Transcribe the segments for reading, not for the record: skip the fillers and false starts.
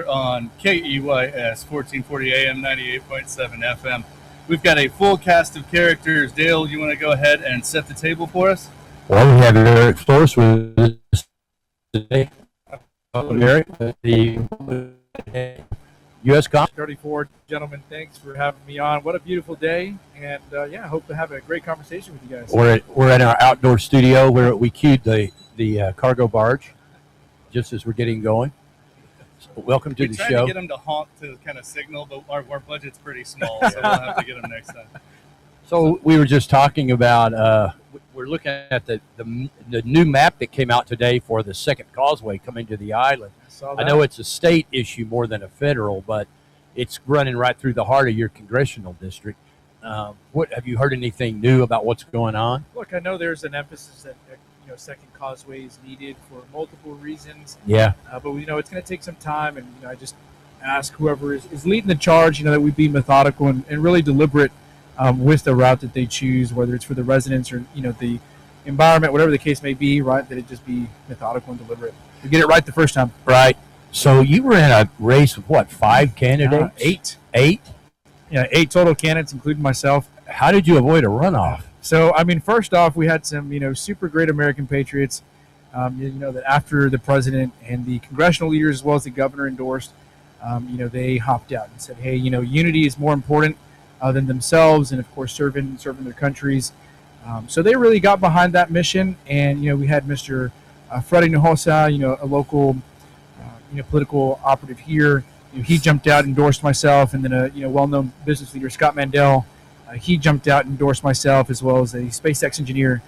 on KEYS 1440 AM 98.7 FM. We've got a full cast of characters. Dale, you want to go ahead and set the table for us? Well, we have Eric Flores with us today. Eric, the U.S. Congress. 34 gentlemen, thanks for having me on. What a beautiful day, and I hope to have a great conversation with you guys. We're in our outdoor studio where we queued the cargo barge just as we're getting going. So welcome to the show. We tried to get them to honk to kind of signal, but our budget's pretty small, so we'll have to get them next time. So we were just talking about we're looking at the new map that came out today for the second causeway coming to the island. I know it's a state issue more than a federal, but it's running right through the heart of your congressional district. What have you heard anything new about what's going on? Look, I know there's an emphasis that second causeway is needed for multiple reasons. Yeah. But it's going to take some time, and I just ask whoever is leading the charge, that we be methodical and really deliberate with the route that they choose, whether it's for the residents or the environment, whatever the case may be. Right, that it just be methodical and deliberate. We get it right the first time. Right. So you were in a race with what, 5 candidates? 8. Yeah, 8 total candidates, including myself. How did you avoid a runoff? So, first off, we had some, super great American patriots, that after the president and the congressional leaders as well as the governor endorsed, they hopped out and said, hey, unity is more important than themselves and, of course, serving their countries. So they really got behind that mission. And, we had Mr. Freddie Hinojosa, a local, political operative here. He jumped out, endorsed myself, and then a well-known business leader, Scott Mandel. He jumped out and endorsed myself, as well as a SpaceX engineer,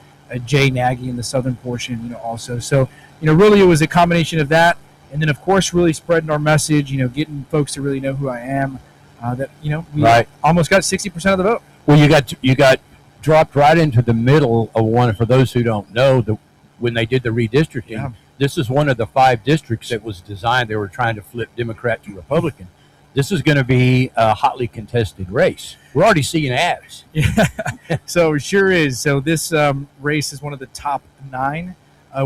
Jay Nagy, in the southern portion, also. So, really it was a combination of that. And then, of course, really spreading our message, getting folks to really know who I am. We almost got 60% of the vote. Well, you got dropped right into the middle of one. For those who don't know, when they did the redistricting, this is one of the 5 districts that was designed. They were trying to flip Democrat to Republican. This is going to be a hotly contested race. We're already seeing ads. Yeah, so it sure is. So this race is one of the top 9,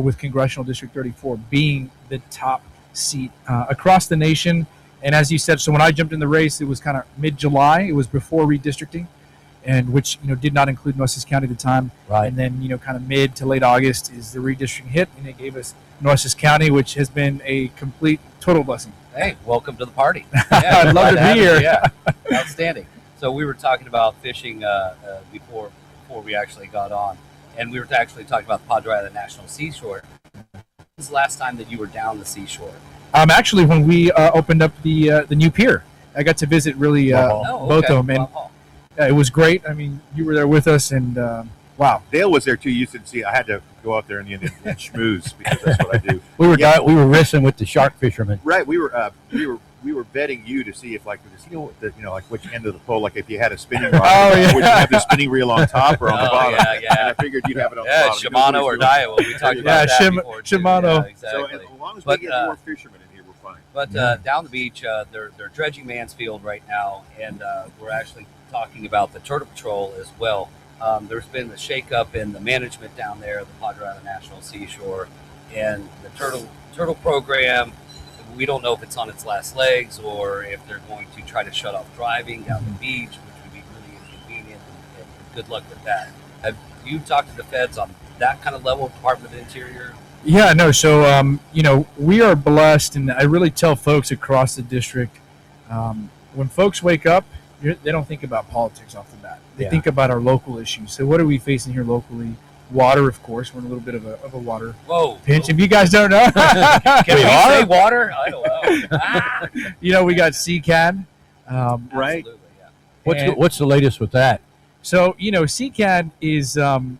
with Congressional District 34 being the top seat across the nation. And as you said, so when I jumped in the race, it was kind of mid-July. It was before redistricting, and which did not include Nueces County at the time. Right. And then kind of mid to late August is the redistricting hit, and it gave us Nueces County, which has been a complete total blessing. Hey, welcome to the party. Yeah, I'd love to be here. Yeah, outstanding. So we were talking about fishing before we actually got on, and we were actually talking about the Padre Island National Seashore. When was the last time that you were down the seashore? Actually, when we opened up the new pier, I got to visit really both of them, and it was great. You were there with us, and wow. Dale was there too. You should see. I had to go out there and schmooze because that's what I do. We were wrestling with the shark fishermen. Right. We were betting you to see if like which end of the pole, like if you had a spinning rod, would you have the spinning reel on top or on the bottom? Yeah. And I figured you'd have it on the bottom. Shimano or Daiwa. We talked about that before. Shimano. Yeah, exactly. So as long as we get more fishermen in here, we're fine. But down the beach, they're dredging Mansfield right now, and we're actually talking about the Turtle Patrol as well. There's been the shakeup in the management down there, the Padre Island National Seashore, and the turtle program. We don't know if it's on its last legs or if they're going to try to shut off driving down the beach, which would be really inconvenient. And good luck with that. Have you talked to the feds on that kind of level, Department of the Interior? Yeah, no. So we are blessed, and I really tell folks across the district, when folks wake up, they don't think about politics off the bat. They think about our local issues. So what are we facing here locally? Water, of course. We're in a little bit of a water pinch. If you guys don't know. Can we say water? I don't know. We got CCAD. Right. Yeah. What's the latest with that? So, CCAD is, I'm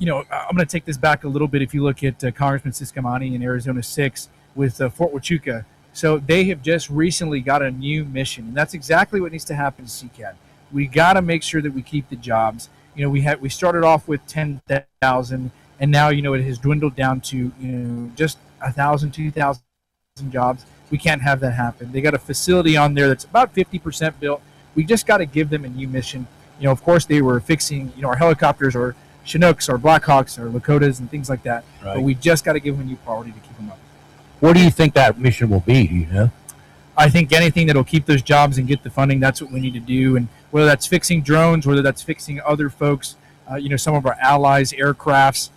going to take this back a little bit. If you look at Congressman Ciscomani in Arizona 6 with Fort Huachuca. So they have just recently got a new mission, and that's exactly what needs to happen to CCAD. We got to make sure that we keep the jobs. We started off with 10,000, and now it has dwindled down to just 1,000, 2,000 jobs. We can't have that happen. They got a facility on there that's about 50% built. We just got to give them a new mission. Of course, they were fixing our helicopters, or Chinooks, or Blackhawks, or Lakotas, and things like that. Right. But we just got to give them a new priority to keep them up. What do you think that mission will be? Do you know? I think anything that'll keep those jobs and get the funding, that's what we need to do. And whether that's fixing drones, whether that's fixing other folks, some of our allies, aircrafts,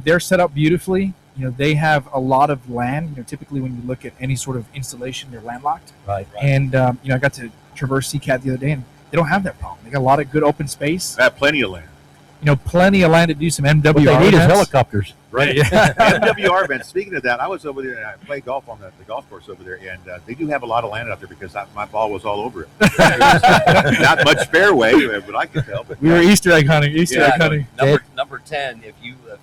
they're set up beautifully. They have a lot of land. Typically when you look at any sort of installation, they're landlocked. Right. And, I got to traverse CCAT the other day, and they don't have that problem. They got a lot of good open space. I have plenty of land. Plenty of land to do some MWR What they need is events. helicopters. Right. Yeah. MWR events. Speaking of that, I was over there and I played golf on the golf course over there, and they do have a lot of land out there because my ball was all over it. Not much fairway, but I could tell. But We were Easter egg hunting. Yeah, hunting. number 10. If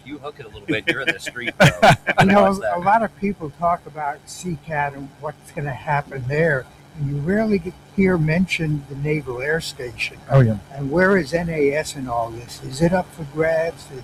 you hook it a little bit, you're in the street. Bro. A lot of people talk about CCAT and what's going to happen there, and you rarely hear mentioned the Naval Air Station. Oh, yeah. And where is NAS in all this? Is it up for grabs? Does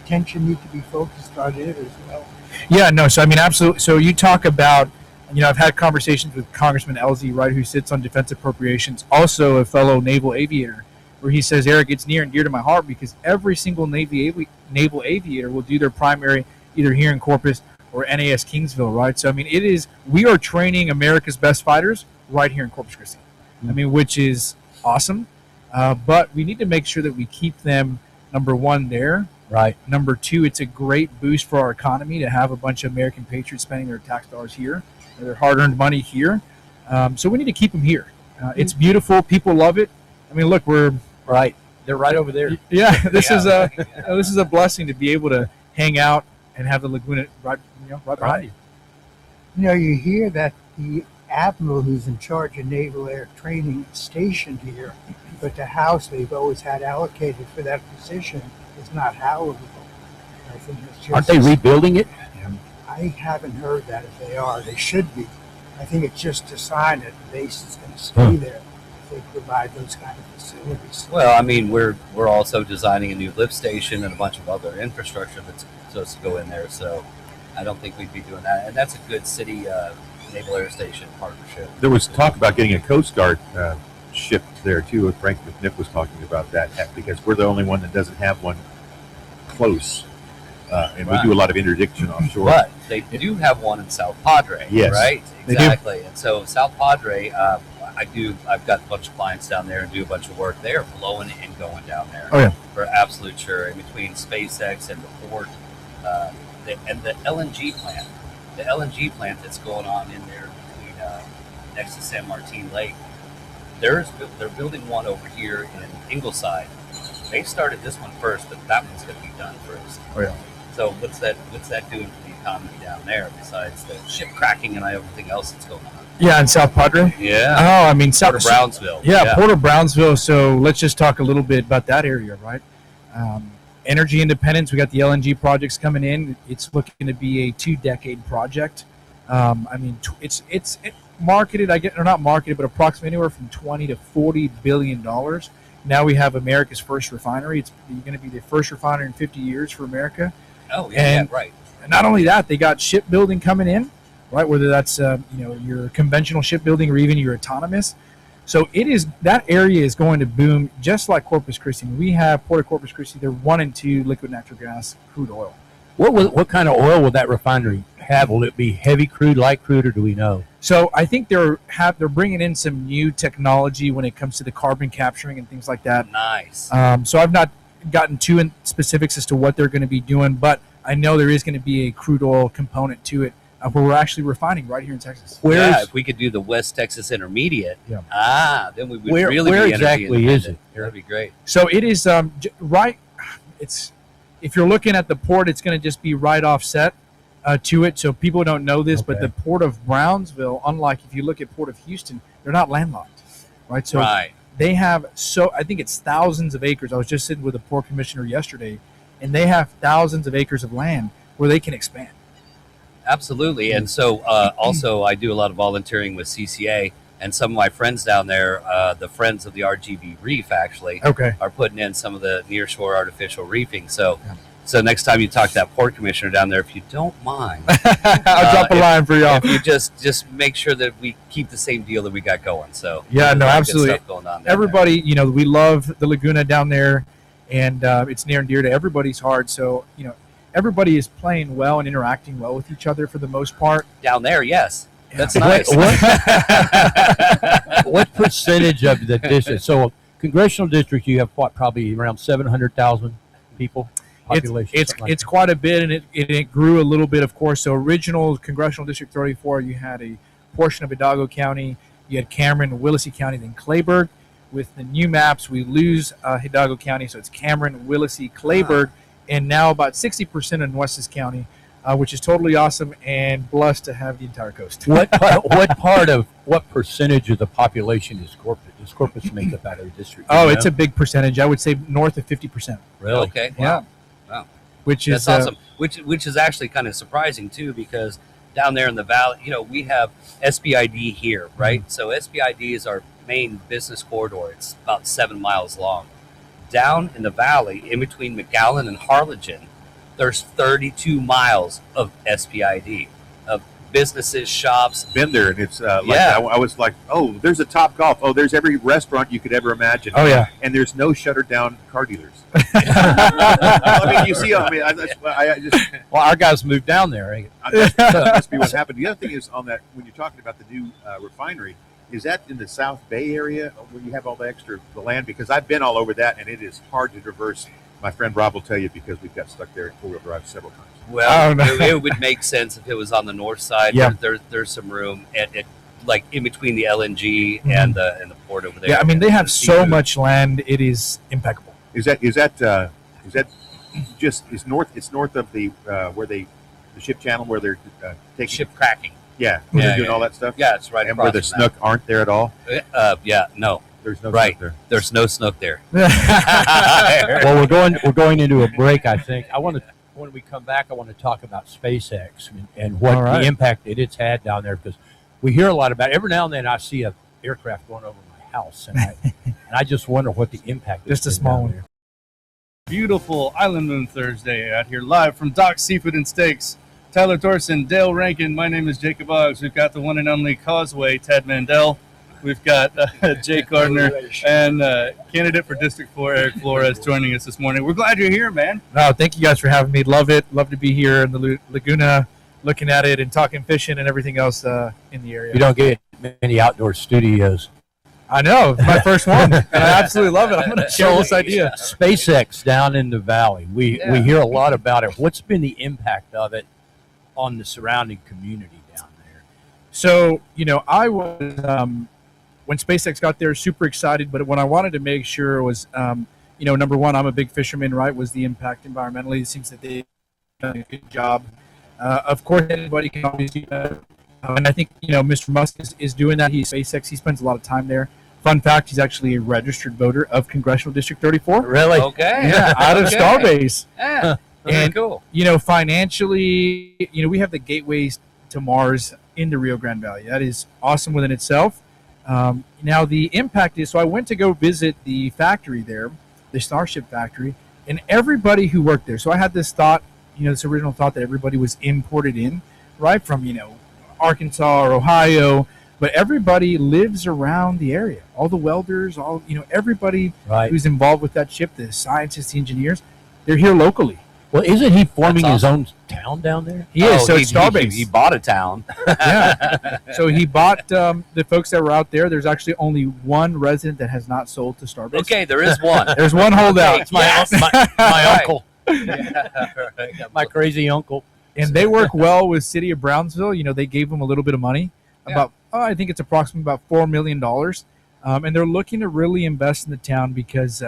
attention need to be focused on it as well? Yeah, no. So, absolutely. So you talk about, I've had conversations with Congressman Elzy, right, who sits on defense appropriations, also a fellow naval aviator, where he says, Eric, it's near and dear to my heart because every single naval aviator will do their primary either here in Corpus or NAS Kingsville, right? So, we are training America's best fighters right here in Corpus Christi. Which is awesome. But we need to make sure that we keep them, number one, there. Right. Number two, it's a great boost for our economy to have a bunch of American patriots spending their tax dollars here, their hard-earned money here. So we need to keep them here. It's beautiful. People love it. Look, we're Right. They're right over there. yeah. This is a blessing to be able to hang out and have the Laguna right behind you. You hear that the admiral who's in charge of Naval Air Training is stationed here, but the house they've always had allocated for that position is not habitable. I think it's just, Aren't they rebuilding it? I haven't heard that. If they are, they should be. I think it's just a sign that the base is going to stay there if they provide those kind of facilities. Well, we're also designing a new lift station and a bunch of other infrastructure that's supposed to go in there. So I don't think we'd be doing that. And that's a good city Naval Air Station partnership. there was talk about getting a Coast Guard ship there too. Frank McNiff was talking about that because we're the only one that doesn't have one close, and we do a lot of interdiction offshore. But they do have one in South Padre, Yes. right? They do. Exactly. And so South Padre, I've got a bunch of clients down there and do a bunch of work. They are blowing and going down there. Oh, yeah. For absolute sure. In between SpaceX and the port, and the LNG plant. The LNG plant that's going on in there between next to San Martin Lake. They're building one over here in Ingleside. They started this one first, but that one's going to be done first. Oh, yeah. So what's that doing for the economy down there besides the ship cracking and everything else that's going on? Yeah, in South Padre. Yeah. Oh, Port of Brownsville. Yeah, Port of Brownsville. So let's just talk a little bit about that area, right? Energy independence. We got the LNG projects coming in. It's looking to be a 2-decade project. It's marketed. Or not marketed, but approximately anywhere from $20 to $40 billion. Now we have America's first refinery. It's going to be the first refinery in 50 years for America. Oh, And- right. And not only that, they got shipbuilding coming in, right? Whether that's your conventional shipbuilding or even your autonomous. So that area is going to boom just like Corpus Christi. We have Port of Corpus Christi. They're 1 and 2 liquid natural gas, crude oil. What kind of oil will that refinery have? Will it be heavy crude, light crude, or do we know? So I think they're bringing in some new technology when it comes to the carbon capturing and things like that. Nice. So I've not gotten too in specifics as to what they're going to be doing, but I know there is going to be a crude oil component to it where we're actually refining right here in Texas. If we could do the West Texas Intermediate, then we would really where be exactly energy is independent. it? That'd be great. So it is right. It's if you're looking at the port, it's going to just be right offset to it. So people don't know this, but the Port of Brownsville, unlike if you look at Port of Houston, they're not landlocked, right? So they have I think it's thousands of acres. I was just sitting with a port commissioner yesterday, and they have thousands of acres of land where they can expand. Absolutely. And so also I do a lot of volunteering with CCA, and some of my friends down there, the Friends of the RGV Reef actually, are putting in some of the nearshore artificial reefing. So next time you talk to that port commissioner down there, if you don't mind, I'll drop a line for y'all. if you just make sure that we keep the same deal that we got going. So Yeah, no, there's absolutely. good stuff going on down Everybody, we love the Laguna down there, and it's near and dear to everybody's heart. So, everybody is playing well and interacting well with each other for the most part. Down there, yes. That's Yeah. nice. What percentage of the district? So, congressional district, you have what, probably around 700,000 people population. It's something like it's quite a bit, and it grew a little bit, of course. So original congressional district 34, you had a portion of Hidalgo County, you had Cameron, Willacy County, then Clayburgh. With the new maps, we lose Hidalgo County, so it's Cameron, Willacy, Clayburgh, and now about 60% in Nueces County, which is totally awesome and blessed to have the entire coast. what percentage of the population is Corpus? Does Corpus make up out of the district? Oh, it's a big percentage. I would say north of 50%. really. Okay. Yeah. Wow. Which is That's awesome. Which is actually kind of surprising too, because down there in the valley, we have SBID here, right? So SBID is our main business corridor. It's about 7 miles long. Down in the valley, in between McAllen and Harlingen, there's 32 miles of SBID, of businesses, shops. Been there, and it's like Yeah. I was like, oh, there's a Top Golf. Oh, there's every restaurant you could ever imagine. Oh, yeah. And there's no shuttered down car dealers. I mean, you see, I just Well, our guys moved down there. that must be what happened. The other thing is on that when you're talking about the new refinery, is that in the South Bay area where you have all the land? Because I've been all over that, and it is hard to traverse. My friend Rob will tell you because we've got stuck there in four-wheel drive several times. Well, Oh, no. it would make sense if it was on the north side. Yeah. There's some room at like in between the LNG and the port over there. Yeah, I mean, they have The so seafood. much land. It is impeccable. Is that just is north? It's north of the where the ship channel where they're taking Ship cracking. Yeah, where Yeah, they're doing yeah. all that stuff. Yeah, it's right and where across the from that. snook aren't there at all. Yeah, no, There's no Right. snook there. there's no snook there. Well, we're going into a break. I think when we come back, I want to talk about SpaceX and what All right. the impact it's had down there, because we hear a lot about it. Every now and then I see a aircraft going over my house, and I just wonder what the impact is. Just a small one. Beautiful Island Moon Thursday out here live from Doc's Seafood and Steaks. Tyler Thorson, Dale Rankin. My name is Jacob Oggs. We've got the one and only Causeway, Ted Mandel. We've got Jake Gardner and candidate for District 4, Eric Flores, joining us this morning. We're glad you're here, man. No, thank you guys for having me. Love it. Love to be here in the Laguna, looking at it and talking fishing and everything else in the area. You don't get many outdoor studios. I know, it's my first one, and I absolutely love it. I'm going to share this idea. SpaceX down in the valley. We hear a lot about it. What's been the impact of it on the surrounding community down there? So, I was when SpaceX got there, super excited. But what I wanted to make sure was, number one, I'm a big fisherman, right? Was the impact environmentally? It seems that they've done a good job. Of course, anybody can always do better. And I think, Mr. Musk is doing that. He's SpaceX. He spends a lot of time there. Fun fact, he's actually a registered voter of Congressional District 34. Really? Okay. Yeah, out of Okay. Starbase. Yeah. Very And- cool. Financially, we have the gateways to Mars in the Rio Grande Valley. That is awesome within itself. Now, the impact is, so I went to go visit the factory there, the Starship factory, and everybody who worked there. So I had this thought, this original thought that everybody was imported in, right, from, Arkansas or Ohio, but everybody lives around the area. All the welders, everybody Right. who's involved with that ship, the scientists, the engineers, they're here locally. Well, isn't he forming That's his own town down there? He is, Oh, so it's Starbase. He bought a town. Yeah. So he bought the folks that were out there. There's actually only one resident that has not sold to Starbase. Okay, there is one. There's one holdout. It's my- my Right. uncle, Yeah, right. my crazy uncle. And they work well with City of Brownsville. They gave them a little bit of money. I think it's approximately about $4 million. And they're looking to really invest in the town because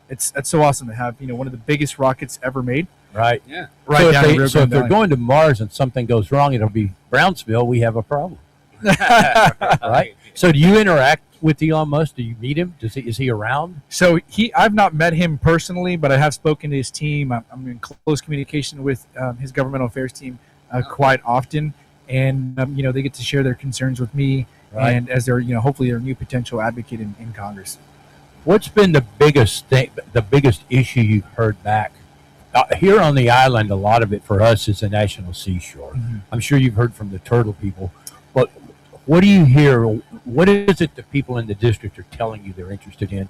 it's so awesome to have, one of the biggest rockets ever made. Right. Right So down in Rio if they're Grande Valley. going to Mars and something goes wrong, it'll be Brownsville. We have a problem. Right. So do you interact with Elon Musk? Do you meet him? Is he around? So I've not met him personally, but I have spoken to his team. I'm in close communication with his governmental affairs team quite often, and they get to share their concerns with me, Right. and as their hopefully their new potential advocate in Congress. What's been the biggest thing, the biggest issue you've heard back? Here on the island, a lot of it for us is the National Seashore. Mhm. I'm sure you've heard from the turtle people, but what do you hear? What is it that people in the district are telling you they're interested in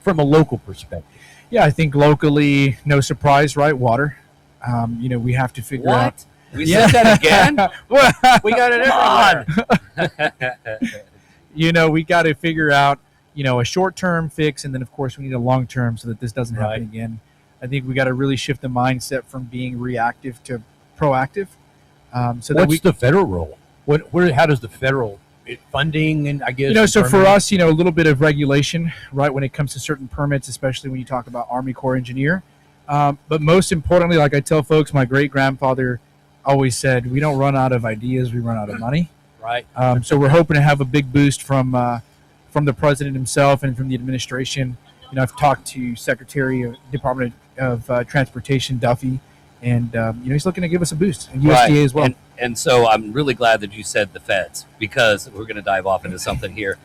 from a local perspective? Yeah, I think locally, no surprise, right? Water. We have to figure out. What? We said that again? Well, We got it everywhere. we got to figure out, a short-term fix, and then of course we need a long-term so that this doesn't happen Right. again. I think we got to really shift the mindset from being reactive to proactive. So that What's we, the federal role? How does the federal funding and I guess so for permitting? us, a little bit of regulation, right, when it comes to certain permits, especially when you talk about Army Corps engineer. But most importantly, like I tell folks, my great grandfather always said, we don't run out of ideas, we run out of money. right? So we're hoping to have a big boost from the president himself and from the administration. I've talked to Secretary of Department of Transportation Duffy, and he's looking to give us a boost, and USDA as well. And so I'm really glad that you said the feds, because we're going to dive off into something here.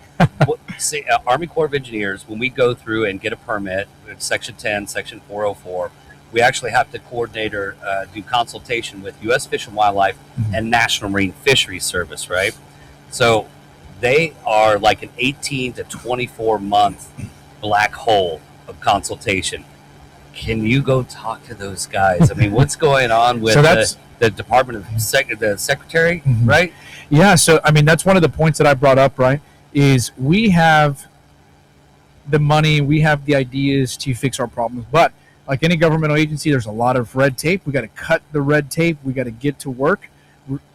Army Corps of Engineers, when we go through and get a permit, Section 10, Section 404, we actually have to coordinate or do consultation with U.S. Fish and Wildlife and National Marine Fisheries Service, right? So they are like an 18 to 24 month black hole of consultation. Can you go talk to those guys? I mean, what's going on with So that's- the Department of the Secretary, Mhm. right? Yeah, so that's one of the points that I brought up, right? Is we have the money, we have the ideas to fix our problems, but like any governmental agency, there's a lot of red tape. We got to cut the red tape. We got to get to work.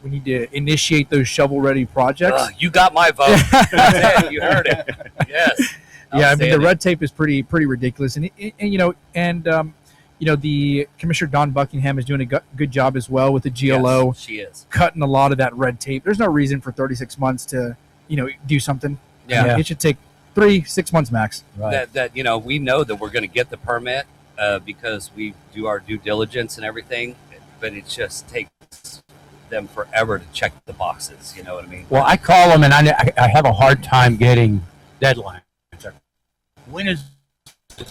We need to initiate those shovel-ready projects. You got my vote. That's it. You heard it. Yes. Yeah, I mean the Outstanding. red tape is pretty ridiculous, and the Commissioner Don Buckingham is doing a good job as well with the GLO, Yes, she is. cutting a lot of that red tape. There's no reason for 36 months to do something. Yeah. It should take 3-6 months max. Right. That we know that we're going to get the permit because we do our due diligence and everything, but it just takes them forever to check the boxes. You know what I mean? Well, I call them, and I have a hard time getting deadlines. When is the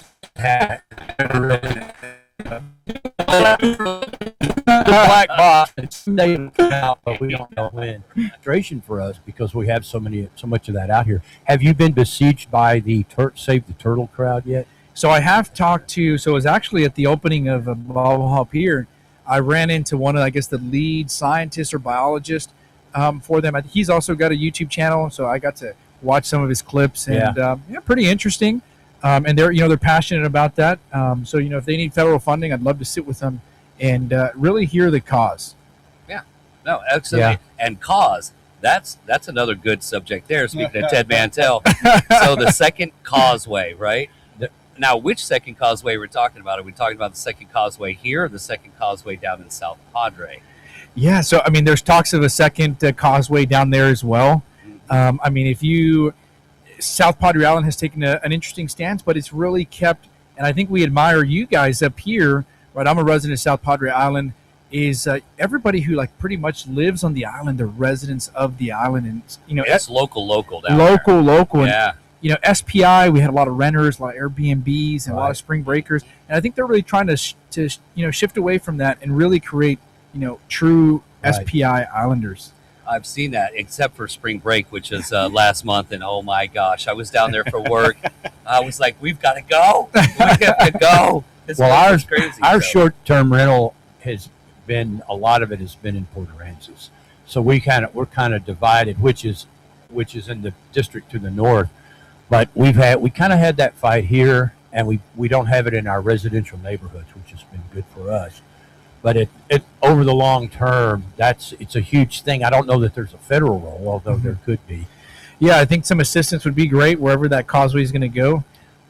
black box? It's someday it'll come out, but we don't know when. Frustration for us because we have so much of that out here. Have you been besieged by the Save the Turtle crowd yet? So I have talked to. So it was actually at the opening of a Bobble Pier. I ran into one of, I guess, the lead scientist or biologist for them. He's also got a YouTube channel, so I got to watch some of his clips, and pretty interesting. And they're passionate about that. So if they need federal funding, I'd love to sit with them and really hear the cause. No, absolutely. And cause. That's another good subject there. Speaking of Ted Mantell, so the second causeway, right? Now, which second causeway we're talking about? Are we talking about the second causeway here, or the second causeway down in South Padre? Yeah. So there's talks of a second causeway down there as well. South Padre Island has taken an interesting stance, but it's really kept, and I think we admire you guys up here, right? I'm a resident of South Padre Island. Is everybody who pretty much lives on the island, the residents of the island, and It's local down there. local, and Yeah. SPI. We had a lot of renters, a lot of Airbnbs, and a lot of spring breakers, and I think they're really trying to shift away from that and really create true Right. SPI islanders. I've seen that, except for spring break, which is last month, and oh my gosh, I was down there for work. I was like, "We've got to go. We have to go." This Well, place our is crazy. Our so. short-term rental has been, a lot of it has been in Port Aransas. So we're kind of divided, which is in the district to the north. But we kind of had that fight here, and we don't have it in our residential neighborhoods, which has been good for us. But it over the long term, it's a huge thing. I don't know that there's a federal role, although there could be. Yeah, I think some assistance would be great wherever that causeway is going to go.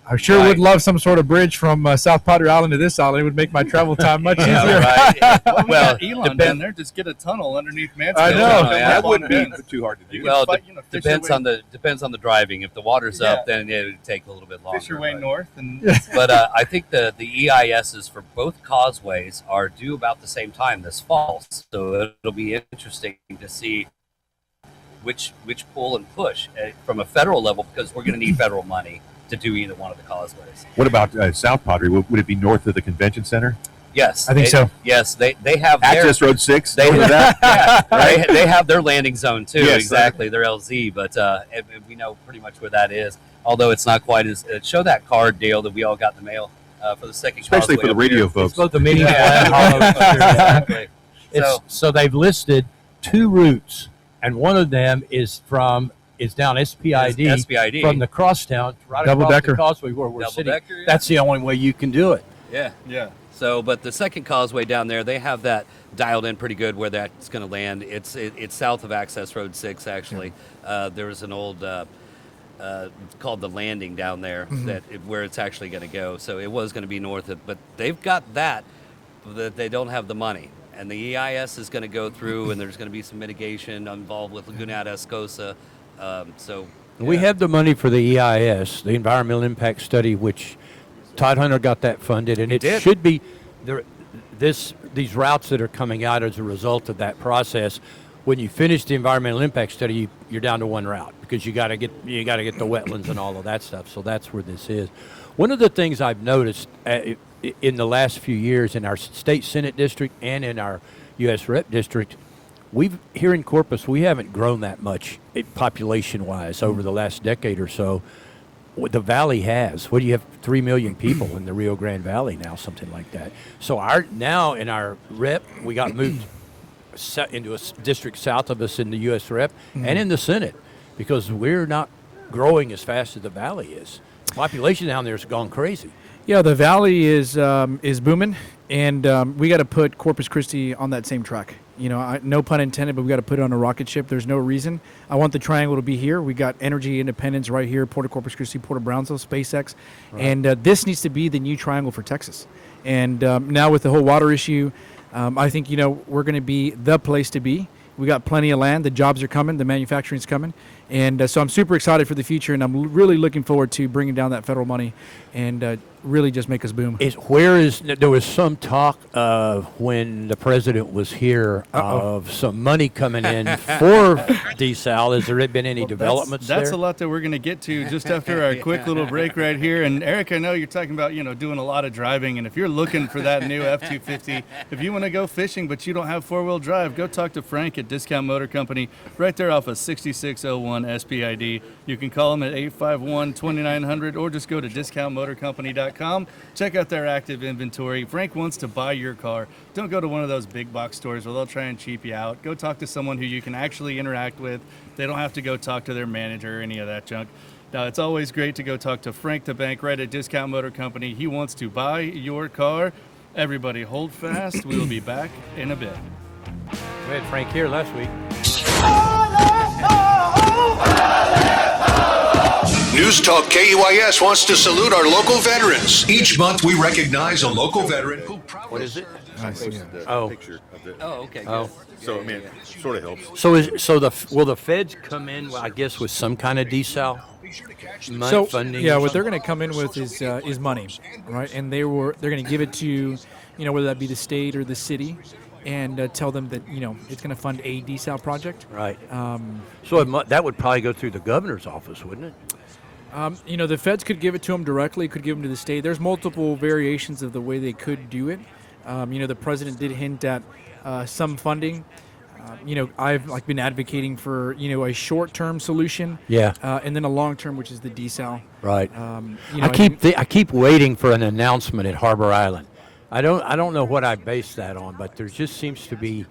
I sure Right. would love some sort of bridge from South Padre Island to this island. It would make my travel time much easier. Yeah, right. Well, Well, Elon down there, just get a tunnel underneath Mansfield. I know. Yeah. That wouldn't be too hard to do. Well, fish depends your on the driving. If the water's up, then it would take a little bit longer. fish your way but- north, and But I think the EISs for both causeways are due about the same time this fall, so it'll be interesting to see which pull and push from a federal level, because we're going to need federal money to do either one of the causeways. What about South Padre? Would it be north of the convention center? Yes, I think so. Yes, they have their Access Road 6? They, North of that? yeah, they have their landing zone too. Yes, exactly, their LZ. But and we know pretty much where that is. Although it's not quite as show that card, Dale, that we all got in the mail. for the second Especially causeway for the up radio here. It's folks. both the mini Yeah. and hollow. Exactly. So they've listed 2 routes, and one of them is down SPID, SPID. from the crosstown right Double across decker. the causeway where we're Double sitting. decker, yeah. That's the only way you can do it. Yeah. Yeah. So, but the second causeway down there, they have that dialed in pretty good where that's going to land. It's south of Access Road 6, actually. There was an old called the Landing down there where it's actually going to go. So it was going to be north of, but they've got that they don't have the money. And the EIS is going to go through, and there's going to be some mitigation involved with Laguna Escosa. We have the money for the EIS, the Environmental Impact Study, which Todd Hunter got that funded, and it did. should be there. These routes that are coming out as a result of that process. When you finish the environmental impact study, you're down to one route because you got to get the wetlands and all of that stuff. So that's where this is. One of the things I've noticed in the last few years in our state Senate district and in our U.S. Rep district, here in Corpus, we haven't grown that much population-wise over the last decade or so. What the valley has. What do you have? 3 million people in the Rio Grande Valley now, something like that. So now in our rep, we got moved into a district south of us in the U.S. Rep and in the Senate because we're not growing as fast as the valley is. Population down there has gone crazy. Yeah, the valley is booming, and we got to put Corpus Christi on that same track. You know, no pun intended, but we got to put it on a rocket ship. There's no reason. I want the triangle to be here. We got energy independence right here, Port of Corpus Christi, Port of Brownsville, SpaceX, and this needs to be the new triangle for Texas. And now with the whole water issue, I think, we're going to be the place to be. We got plenty of land. The jobs are coming. The manufacturing's coming. And so I'm super excited for the future, and I'm really looking forward to bringing down that federal money and really just make us boom. There was some talk when the president was here of some money coming in for desal. Has there been any developments That's there? a lot that we're going to get to just after our quick little break right here. And Eric, I know you're talking about, doing a lot of driving. And if you're looking for that new F-250, if you want to go fishing but you don't have four-wheel drive, go talk to Frank at Discount Motor Company right there off of 6601 SPID. You can call them at 851-2900 or just go to discountmotorcompany.com. Check out their active inventory. Frank wants to buy your car. Don't go to one of those big box stores where they'll try and cheap you out. Go talk to someone who you can actually interact with. They don't have to go talk to their manager or any of that junk. Now, it's always great to go talk to Frank the Bank right at Discount Motor Company. He wants to buy your car. Everybody hold fast. We will be back in a bit. We had Frank here last week. News Talk KUIS wants to salute our local veterans. Each month we recognize a local veteran who What is it? I posted the Oh. picture of the. Oh, okay. Oh. Good. So I mean, it sort of helps. Will the feds come in? I guess with some kind of desal funding. Yeah, or what they're something? going to come in with is money, right? And they're going to give it to, whether that be the state or the city, and tell them that it's going to fund a desal project. Right. That would probably go through the governor's office, wouldn't it? The feds could give it to them directly, could give them to the state. There's multiple variations of the way they could do it. The president did hint at some funding. I've been advocating for a short-term solution. Yeah. And then a long-term, which is the desal. Right. You know, I keep waiting for an announcement at Harbor Island. I don't know what I base that on, but there just seems to be.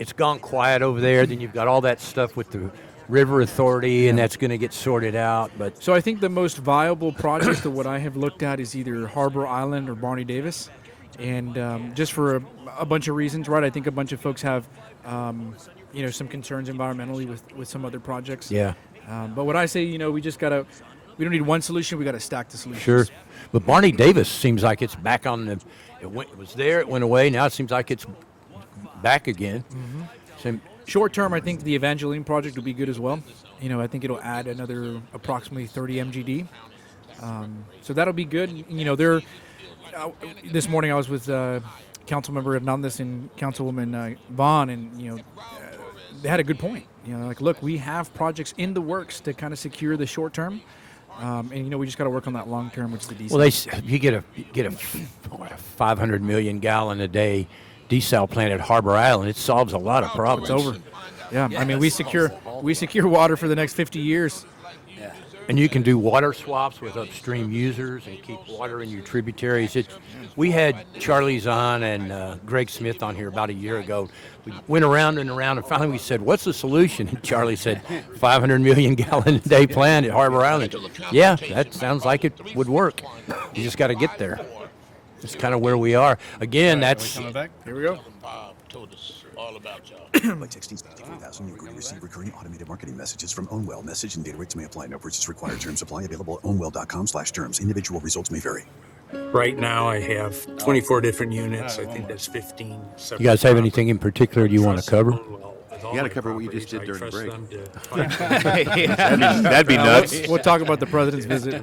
It's gone quiet over there. Then you've got all that stuff with the River Authority, and that's going to get sorted out. But So I think the most viable project of what I have looked at is either Harbor Island or Barney Davis, and just for a bunch of reasons, right? I think a bunch of folks have, some concerns environmentally with some other projects. yeah, But what I say, we don't need one solution. We got to stack the solutions. sure. But Barney Davis seems like it's back on the. It was there. It went away. Now it seems like it's back again. So, Short term, I think the Evangeline project will be good as well. I think it'll add another approximately 30 MGD. So that'll be good. This morning I was with Councilmember Hernandez and Councilwoman Vaughn, and they had a good point. Look, we have projects in the works to kind of secure the short term, and we just got to work on that long term, which is the desal. well, you get a 500 million gallon a day desal plant at Harbor Island. It solves a lot of problems. It's over. Yeah, Yeah, I mean that we solves secure the whole water for the next 50 years. Yeah. And you can do water swaps with upstream users and keep water in your tributaries. We had Charlie Zahn and Greg Smith on here about a year ago. We went around and around, and finally we said, what's the solution? And Charlie said, 500 million gallon a day plant at Harbor Island. Yeah, that sounds like it would work. You just got to get there. That's kind of where we are. Again, that's... Coming back. Here we go. Told us all about y'all. By texting 63,000, you're going to receive recurring automated marketing messages from Ownwell. Message and data rates may apply. No purchase required. Terms apply. Available at ownwell.com/terms. Individual results may vary. Right now, I have 24 different units. I think that's 15. You guys have anything in particular you want to cover? You gotta cover what you just did during the break. Yeah. That'd be nuts. We'll talk about the president's visit.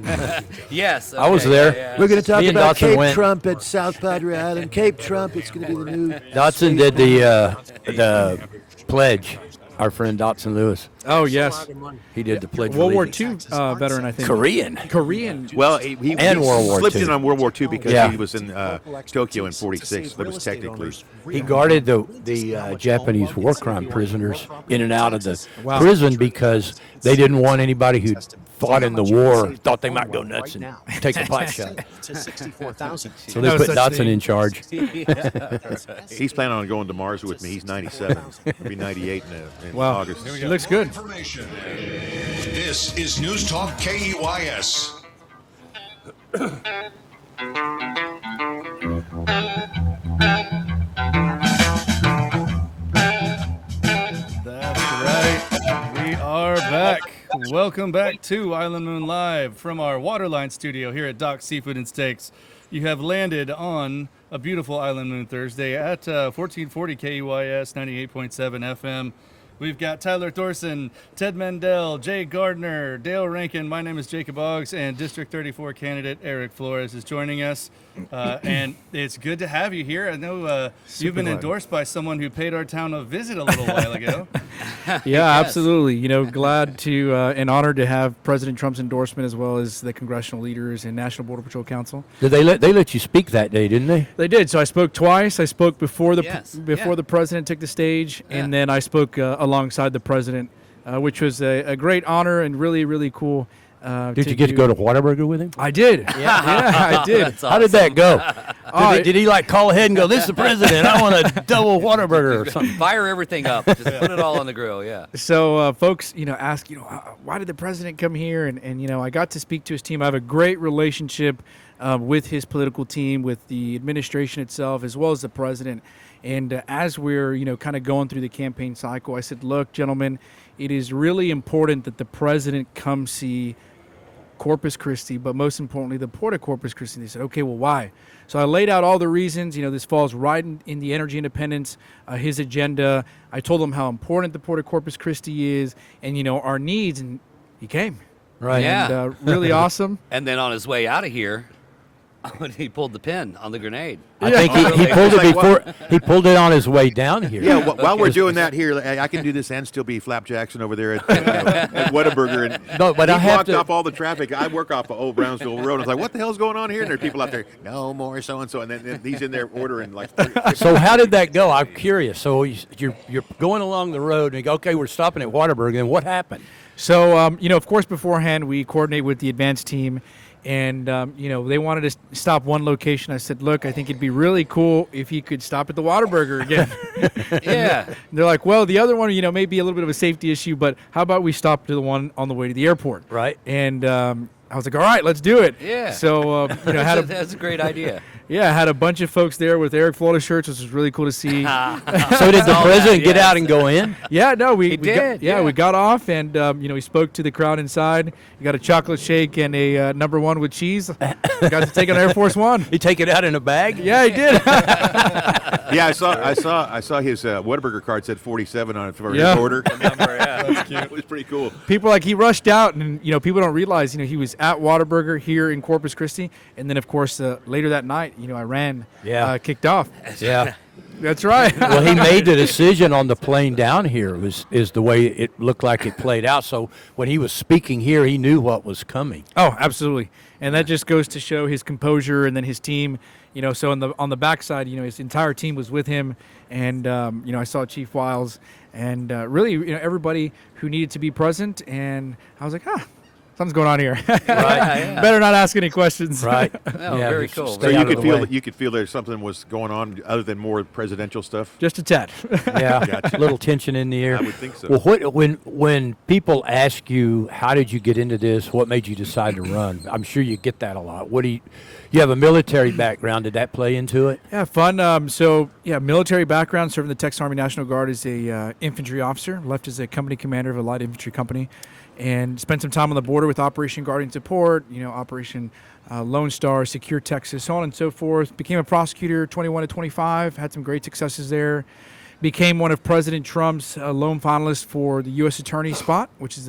Yes. I was okay, there. yeah. We're going to talk Me and about Dotson Cape went. Trump at South Padre Island. Cape Trump, it's going to be the new... Dotson did the pledge. Our friend Dotson Lewis. Oh, yes. He did the pledge. of World War Allegiance. II veteran, I think. Korean. Well, he And World War slipped II. in on World War II because Yeah. he was in Tokyo in '46. That was technically. He guarded the Japanese war crime prisoners in and out of the Wow. prison because they didn't want anybody who fought in the war, thought they might go nuts and take a pot shot. To 64,000. So they No put such Dotson thing. in charge. He's planning on going to Mars with me. He's 97. He'll be 98 in Wow. August. It looks good. Information. This is News Talk KEYS. That's right. We are back. Welcome back to Island Moon Live from our Waterline studio here at Doc Seafood and Steaks. You have landed on a beautiful Island Moon Thursday at 1440 KEYS 98.7 FM. We've got Tyler Thorson, Ted Mendel, Jay Gardner, Dale Rankin. My name is Jacob Boggs, and District 34 candidate Eric Flores is joining us. And it's good to have you here. I know you've been glad. endorsed by someone who paid our town a visit a little while ago. Yeah, absolutely. You know, glad to and honored to have President Trump's endorsement as well as the congressional leaders and National Border Patrol Council. Did they let you speak that day, didn't they? They did. So I spoke twice. I spoke before the Yes, before yeah. the president took the stage, Yeah. and then I spoke alongside the president, which was a great honor and really, really cool. Did you get to go to Whataburger with him? I did. Yeah, I did. That's How did that go? Oh, Did he like call ahead and go, "This is the president. I want a double Whataburger" or something? Fire everything up. Just put it all on the grill. Yeah. So folks, ask, why did the president come here? And I got to speak to his team. I have a great relationship with his political team, with the administration itself, as well as the president. And as we're, kind of going through the campaign cycle, I said, look, gentlemen, it is really important that the president come see Corpus Christi, but most importantly, the Port of Corpus Christi. They said, okay, well, why? So I laid out all the reasons. This falls right in the energy independence, his agenda. I told him how important the Port of Corpus Christi is and, our needs, and he came. Right. Yeah. And really awesome. And then on his way out of here, when he pulled the pin on the grenade. I think he pulled it before he pulled it on his way down here. Yeah, while we're doing that here, I can do this and still be Flap Jackson over there at Whataburger. And No, but he I have blocked to- off all the traffic. I work off of Old Brownsville Road. I was like, what the hell's going on here? And there are people out there, no more so-and-so. And then he's in there ordering like 30. So how did that go? I'm curious. So you're going along the road and you go, okay, we're stopping at Whataburger. And what happened? So, of course, beforehand, we coordinate with the advance team. And, they wanted to stop one location. I said, look, I think it'd be really cool if he could stop at the Whataburger again. Yeah. And they're like, well, the other one, may be a little bit of a safety issue, but how about we stop to the one on the way to the airport? Right. And I was like, all right, let's do it. Yeah. So, That's a great idea. I had a bunch of folks there with Eric Flores shirts, which was really cool to see. So did the All president that, get yes. out and go in? Yeah, no, we did, got, yeah. we got off, and he spoke to the crowd inside. He got a chocolate shake and a number one with cheese. Got to take an Air Force One. He take it out in a bag? Yeah, he did. Yeah, I saw his Whataburger card said 47 on it for Yeah. his order. That's cute. It was pretty cool. People he rushed out, and people don't realize he was at Whataburger here in Corpus Christi, and then of course later that night I ran, kicked off. Yeah. That's right. Well, he made the decision on the plane down here is the way it looked like it played out. So when he was speaking here, he knew what was coming. Oh, absolutely, and that just goes to show his composure, and then his team. So on the backside, his entire team was with him, and I saw Chief Wiles, and really, everybody who needed to be present, and I was like, something's going on here. Yeah. Better not ask any questions. Right. Oh, Yeah, very just cool. stay So you out of could the feel way. that you could feel there's something was going on other than more presidential stuff. Just a tad. Yeah, Gotcha. a little tension in the air. I would think so. Well, when people ask you how did you get into this, what made you decide to run? I'm sure you get that a lot. What do you have a military background? Did that play into it? Yeah, fun. So, military background, serving the Texas Army National Guard as a infantry officer, left as a company commander of a light infantry company, and spent some time on the border with Operation Guardian Support, Operation Lone Star, Secure Texas, so on and so forth. Became a prosecutor 21 to 25, had some great successes there. Became one of President Trump's lone finalists for the U.S. Attorney spot, which is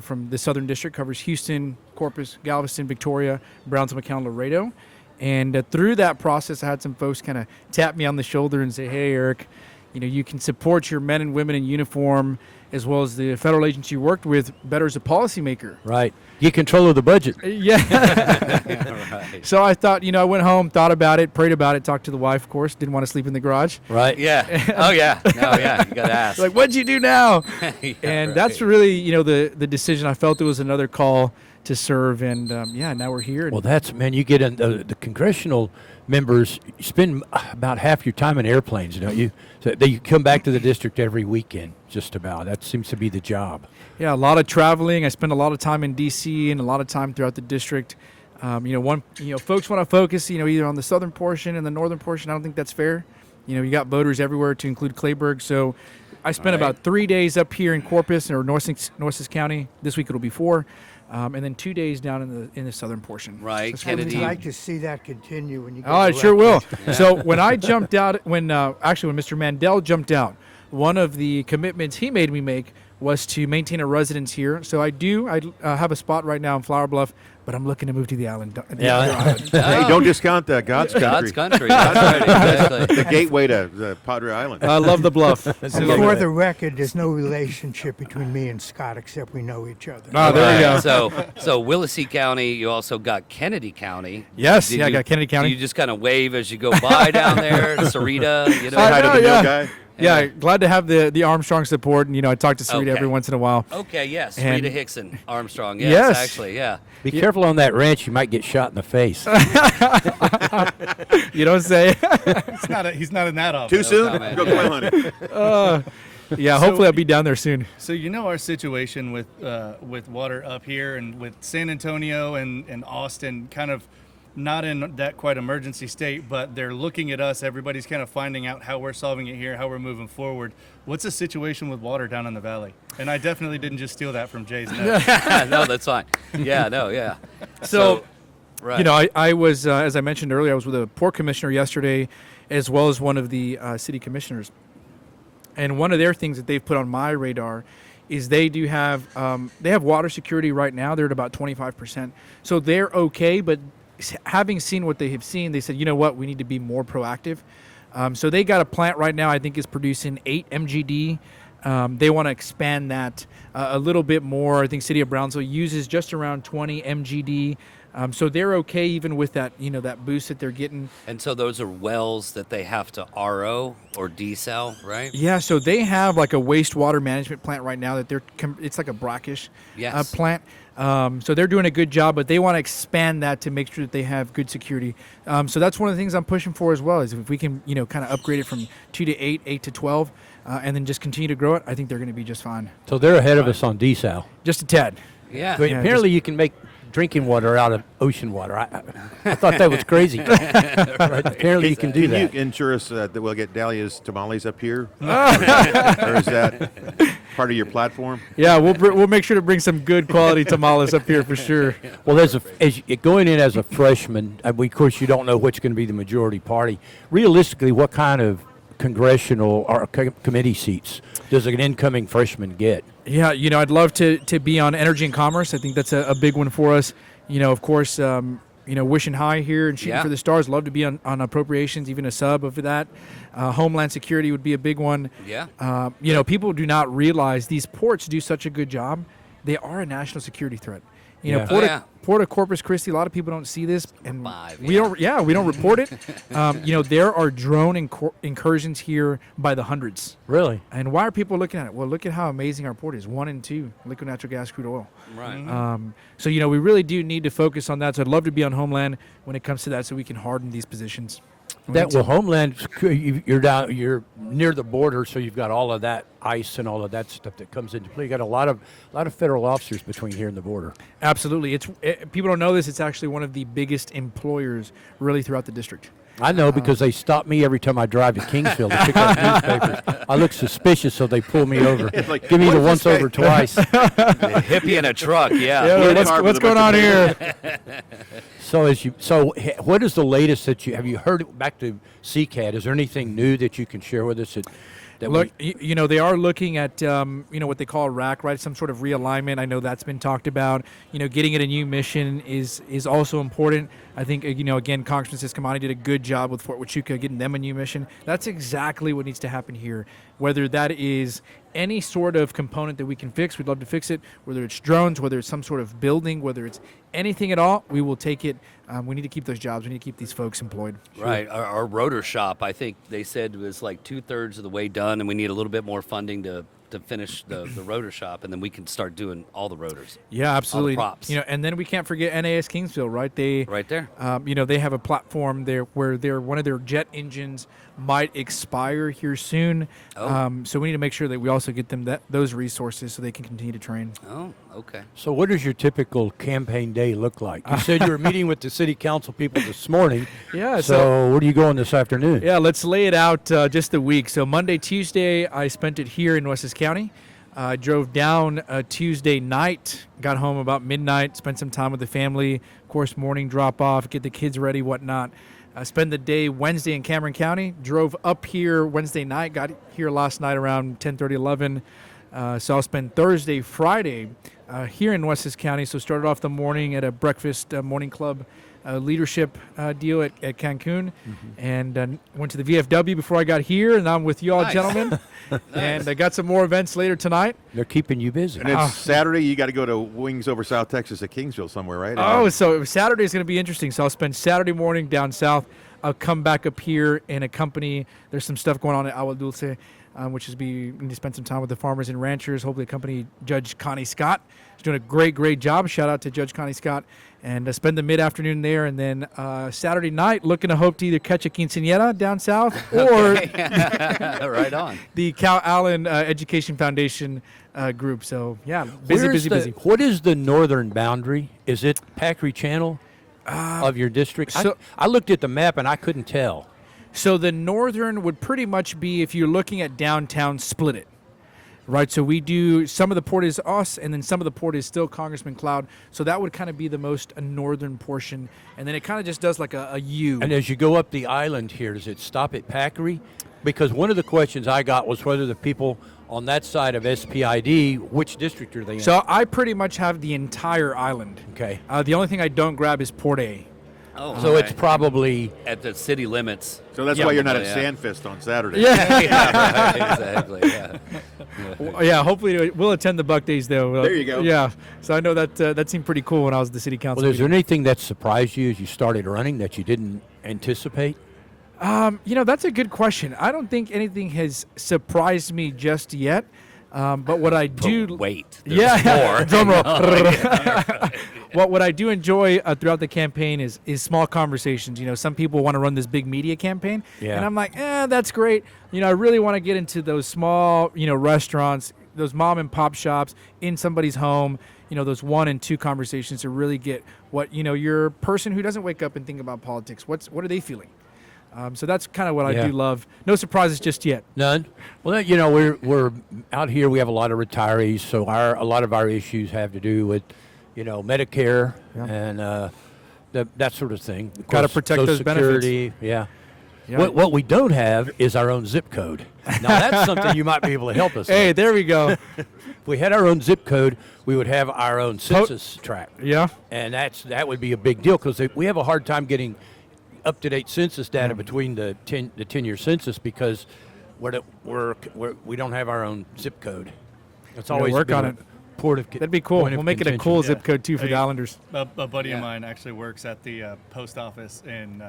from the Southern District, covers Houston, Corpus, Galveston, Victoria, Brownsville, McAllen, Laredo. And through that process, I had some folks kind of tap me on the shoulder and say, hey, Eric, you can support your men and women in uniform as well as the federal agency you worked with better as a policymaker. Right. Get control of the budget. Yeah. Right. So I thought, I went home, thought about it, prayed about it, talked to the wife, of course, didn't want to sleep in the garage. Right. Yeah. Oh, yeah. No, yeah. You got to ask. Like, what'd you do now? Yeah, And right. that's really, the decision. I felt it was another call to serve, and now we're here. Well, you get in the congressional members spend about half your time in airplanes, don't you? So you come back to the district every weekend, just about. That seems to be the job. Yeah, a lot of traveling. I spend a lot of time in D.C. and a lot of time throughout the district. Folks want to focus, either on the southern portion and the northern portion. I don't think that's fair. You got voters everywhere, to include Clayburgh. So I spent about 3 days up here in Corpus or Nueces County. This week it'll be 4. And then 2 days down in the southern portion. Right, I would Kennedy. like to see that continue when you get Oh, I sure will. elected. So when I jumped out, when Mr. Mandel jumped out, one of the commitments he made me make was to maintain a residence here. So I have a spot right now in Flower Bluff, but I'm looking to move to the island. Hey, don't discount God's country. God's country. That's right, exactly. The gateway to the Padre Island. I love the bluff. For the record, there's no relationship between me and Scott except we know each other. Oh, there we go. So Willacy County, you also got Kennedy County. Yes, Did I you- got Kennedy County. Do you just kind of wave as you go by down there? Sarita, Say hi to the new guy. Yeah, glad to have the Armstrong support, and I talk to Sarita Okay. every once in a while. Okay, yes. And- Rita Hickson, Armstrong. Yes, Yes. actually, yeah. Be careful on that ranch. You might get shot in the face. You don't say. He's not in that office. Too soon? comment, Go quail hunting. Yeah, hopefully I'll be down there soon. So our situation with water up here and with San Antonio and Austin kind of not in that quite emergency state, but they're looking at us. Everybody's kind of finding out how we're solving it here, how we're moving forward. What's the situation with water down in the valley? And I definitely didn't just steal that from Jay's notes. No, that's fine. Yeah, no, yeah. So, right. I was, as I mentioned earlier, I was with a port commissioner yesterday, as well as one of the city commissioners. And one of their things that they've put on my radar is they have water security right now. They're at about 25%. So they're okay, but having seen what they have seen, they said, you know what, we need to be more proactive. So they got a plant right now, I think is producing 8 MGD. They want to expand that a little bit more. I think City of Brownsville uses just around 20 MGD. So they're okay even with that, that boost that they're getting. And so those are wells that they have to RO or desal, right? Yeah, so they have like a wastewater management plant right now that it's like a brackish Yes. plant. So they're doing a good job, but they want to expand that to make sure that they have good security. So that's one of the things I'm pushing for as well, is if we can, kind of upgrade it from 2 to 8, 8 to 12, and then just continue to grow it, I think they're going to be just fine. So they're ahead of us on desal. Just a tad. Yeah. But Yeah, apparently you can make drinking water out of ocean water. I thought that was crazy. Right? Apparently you can do Can that. you ensure us that we'll get Dahlia's tamales up here? Or is that part of your platform? Yeah, we'll make sure to bring some good quality tamales up here for sure. Well, going in as a freshman, of course you don't know which going to be the majority party. Realistically, what kind of congressional or committee seats does an incoming freshman get? Yeah, I'd love to be on Energy and Commerce. I think that's a big one for us. Of course, wishing high here and shooting Yeah. for the stars. Love to be on appropriations, even a sub of that. Homeland Security would be a big one. Yeah. People do not realize these ports do such a good job they are a national security threat. You know, Yeah. Port of Corpus Christi, a lot of people don't see this, and Five, we don't report it. You know, there are drone incursions here by the hundreds. Really? And why are people looking at it? Well, look at how amazing our port is. 1 and 2, liquid natural gas, crude oil. Right. So, you know, we really do need to focus on that. So I'd love to be on Homeland when it comes to that so we can harden these positions. Homeland, you're near the border, so you've got all of that ice and all of that stuff that comes into play. You got a lot of federal officers between here and the border. Absolutely. People don't know this. It's actually one of the biggest employers really throughout the district. I know because they stop me every time I drive to Kingsville to pick up newspapers. I look suspicious, so they pull me over. Like, Give me what the is once this over guy- twice. The hippie in a truck, yeah. What's going on here? So what is the latest that have you heard back to CCAD? Is there anything new that you can share with us that Look, you know, they are looking at, you know, what they call RAC, right? Some sort of realignment. I know that's been talked about. You know, getting it a new mission is also important. I think, you know, again, Congressman Ciscomani did a good job with Fort Huachuca, getting them a new mission. That's exactly what needs to happen here. Whether that is any sort of component that we can fix, we'd love to fix it. Whether it's drones, whether it's some sort of building, whether it's anything at all, we will take it. We need to keep those jobs. We need to keep these folks employed. Right. Our rotor shop, I think they said was like 2/3 of the way done, and we need a little bit more funding to finish the rotor shop, and then we can start doing all the rotors. Yeah, absolutely. All the props. You know, and then we can't forget NAS Kingsville, right? They Right there. you know, they have a platform there where one of their jet engines might expire here soon. So we need to make sure that we also get them those resources so they can continue to train. Oh, okay. So what does your typical campaign day look like? You said you were meeting with the city council people this morning. Yeah. So what are you going this afternoon? Yeah, let's lay it out just the week. So Monday, Tuesday, I spent it here in Wessex County. I drove down Tuesday night, got home about midnight, spent some time with the family. Of course, morning drop off, get the kids ready, whatnot. Spend the day Wednesday in Cameron County. Drove up here Wednesday night, got here last night around 10:30, 11. So I'll spend Thursday, Friday here in Wessex County. So started off the morning at a breakfast morning club leadership deal at Cancun, and went to the VFW before I got here, and I'm with you all, Nice. gentlemen. And I got some more events later tonight. They're keeping you busy. And it's Saturday. You got to go to Wings Over South Texas at Kingsville somewhere, right? Oh, so Saturday is going to be interesting. So I'll spend Saturday morning down south. I'll come back up here and accompany. There's some stuff going on at Agua Dulce, which is going to spend some time with the farmers and ranchers. Hopefully accompany Judge Connie Scott. She's doing a great job. Shout out to Judge Connie Scott. And spend the mid-afternoon there. And then Saturday night, looking to hope to either catch a quinceañera down south or Right on. the Cal Allen Education Foundation group. So, yeah, busy. What is the northern boundary? Is it Packery Channel of your district? so- I looked at the map and I couldn't tell. So the northern would pretty much be, if you're looking at downtown, split it. Right, so we do, some of the port is us, and then some of the port is still Congressman Cloud. So that would kind of be the most northern portion. And then it kind of just does like a U. And as you go up the island here, does it stop at Packery? Because one of the questions I got was whether the people on that side of SPID, which district are they in? So I pretty much have the entire island. Okay. The only thing I don't grab is Port A. Oh, So it's probably at the city limits. So that's Yeah. why you're not at Yeah. Sandfist on Saturday. Yeah, right, exactly. Yeah. Yeah, hopefully we'll attend the Buck Days, though. There you go. Yeah, so I know that seemed pretty cool when I was at the city council. Well, is there anything that surprised you as you started running that you didn't anticipate? You know, that's a good question. I don't think anything has surprised me just yet. But what I do, But wait. There's yeah, more. drum roll. What I do enjoy throughout the campaign is small conversations. You know, some people want to run this big media campaign, Yeah. and I'm like, that's great. You know, I really want to get into those small, you know, restaurants, those mom and pop shops in somebody's home. You know, those 1 and 2 conversations to really get what, you know, your person who doesn't wake up and think about politics. What are they feeling? So that's kind of what Yeah. I do love. No surprises just yet. None. Well, you know, we're out here. We have a lot of retirees, so a lot of our issues have to do with, you know, Medicare and that sort of thing. Of Gotta course, protect Social those benefits. Security, yeah. Yeah. What we don't have is our own zip code. Now that's something you might be able to help us Hey, with. there we go. If we had our own zip code, we would have our own census tract, Yeah. and that would be a big deal because we have a hard time getting up-to-date census data between the 10-year census because we don't have our own zip code. It's always work been on a it. port of. That'd be cool. point of We'll make it a contention. cool Yeah. zip code too for Hey, the Islanders. A buddy Yeah. of mine actually works at the post office in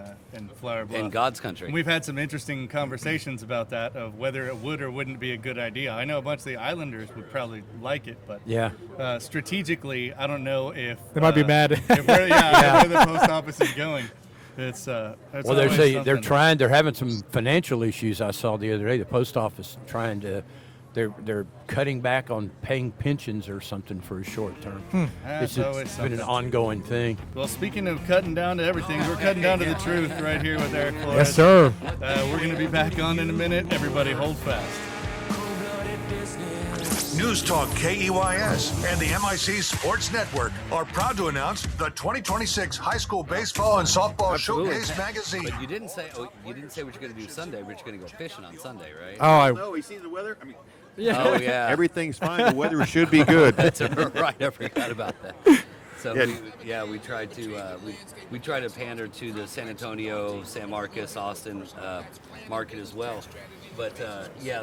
Flower Bluff. In God's country. And we've had some interesting conversations about that, of whether it would or wouldn't be a good idea. I know a bunch of the Islanders would probably like it, but Yeah. strategically, I don't know if They might be mad. if where the post office is going. It's Well, always they're something. trying. They're having some financial issues. I saw the other day. The post office trying to. They're cutting back on paying pensions or something for a short term. That's It's always been an something. ongoing thing. Well, speaking of cutting down to everything, we're cutting down to the truth right here with Eric Flores. Yes, sir. We're going to be back on in a minute. Everybody hold fast. News Talk KEYS and the MIC Sports Network are proud to announce the 2026 High School Baseball and Softball Showcase Magazine. But you didn't say what you're going to do Sunday, but you're going to go fishing on Sunday, right? Oh, No, we see the weather. I mean, Oh, yeah. everything's fine. The weather should be good. That's right. I forgot about that. So we tried to we tried to pander to the San Antonio, San Marcos, Austin market as well. But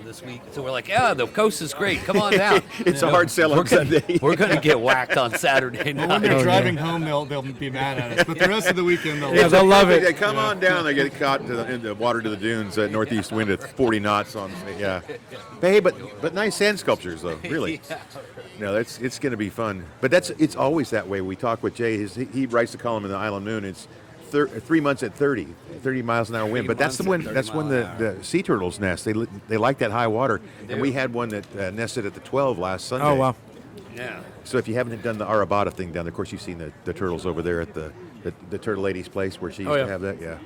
this week, so we're like, the coast is great. Come on down. It's a hard sell on Sunday. We're gonna get whacked on Saturday Well, night. when they're driving home, they'll be mad at us. But the rest of the weekend, they'll love it. They come on down. They get caught in the water to the dunes at northeast wind at 40 knots on. Yeah, hey, but nice sand sculptures though. Really. No, it's going to be fun. But it's always that way. We talk with Jay. He writes the column in the Island Moon. It's 3 months at 30 miles an hour wind. But that's when the sea turtles nest. They like that high water. And we had one that nested at the 12 last Sunday. Oh, wow. Yeah. So if you haven't done the Arabata thing down there, of course you've seen the turtles over there at the Turtle Lady's place where she used to have that. Yeah.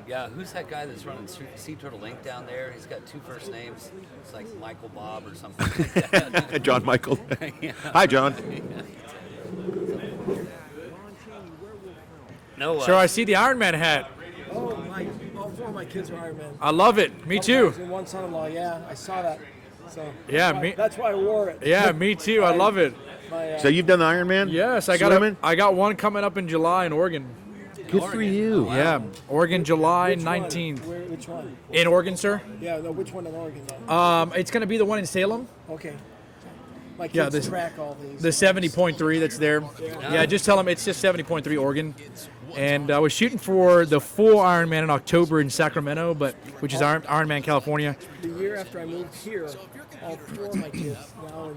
Yeah, who's that guy that's running Sea Turtle Inc. down there? He's got 2 first names. It's like Michael Bob or something like that. John Michael. Yeah. Hi, John. No, Sure, I see the Iron Man hat. Oh, all 4 of my kids are Iron Man. I love it. Me too. And one son-in-law, yeah, I saw that. So Yeah, that's why I wore it. Yeah, me too. I love it. My, So you've done the Ironman? Yes, I got one coming up in July in Oregon. Good for you. Yeah, Oregon, July which one? 19th. Which one? In Oregon, sir? Yeah, no, which one in Oregon then? It's going to be the one in Salem. Okay. My kids Yeah, this- track all these. The 70.3 that's there. Yeah, just tell them it's just 70.3 Oregon. And I was shooting for the full Ironman in October in Sacramento, which is Ironman, California. The year after I moved here, all 4 of my kids now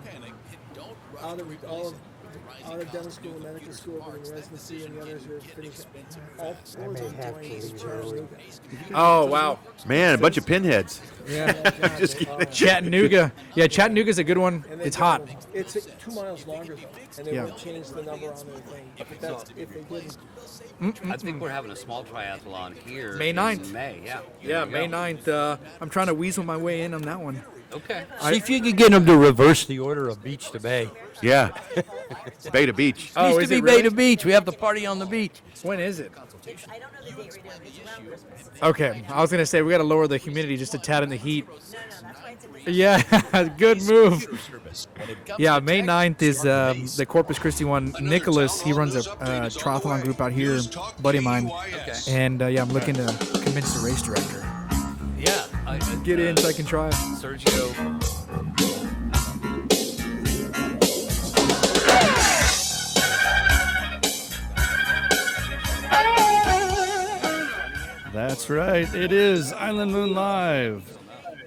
out of dental school and medical school, but in residency, and the others are finishing. All 4 of them joined Chattanooga. Oh, wow. Man, a bunch of pinheads. Yeah. Just kidding. Chattanooga. Yeah, Chattanooga's a good one. And they It's did hot. them. It's 2 miles longer though, and they Yeah. won't change the number on their thing. But that's if they didn't. I think we're having a small triathlon here. May 9th. In May, yeah. Yeah, There you May go. 9th. I'm trying to weasel my way in on that one. Okay. See if you could get them to reverse the order of beach to bay. Yeah. Bay to beach. Oh, Used is to be it bay really? to beach. We have the party on the beach. When is it? Okay, I was gonna say we gotta lower the humidity just a tad in the heat. Yeah, good move. Yeah, May 9th is the Corpus Christi one. Nicholas, he runs a triathlon group out here, buddy of mine. Okay. And I'm looking to convince the race director. Yeah. Get in so I can try. Sergio. That's right. It is Island Moon Live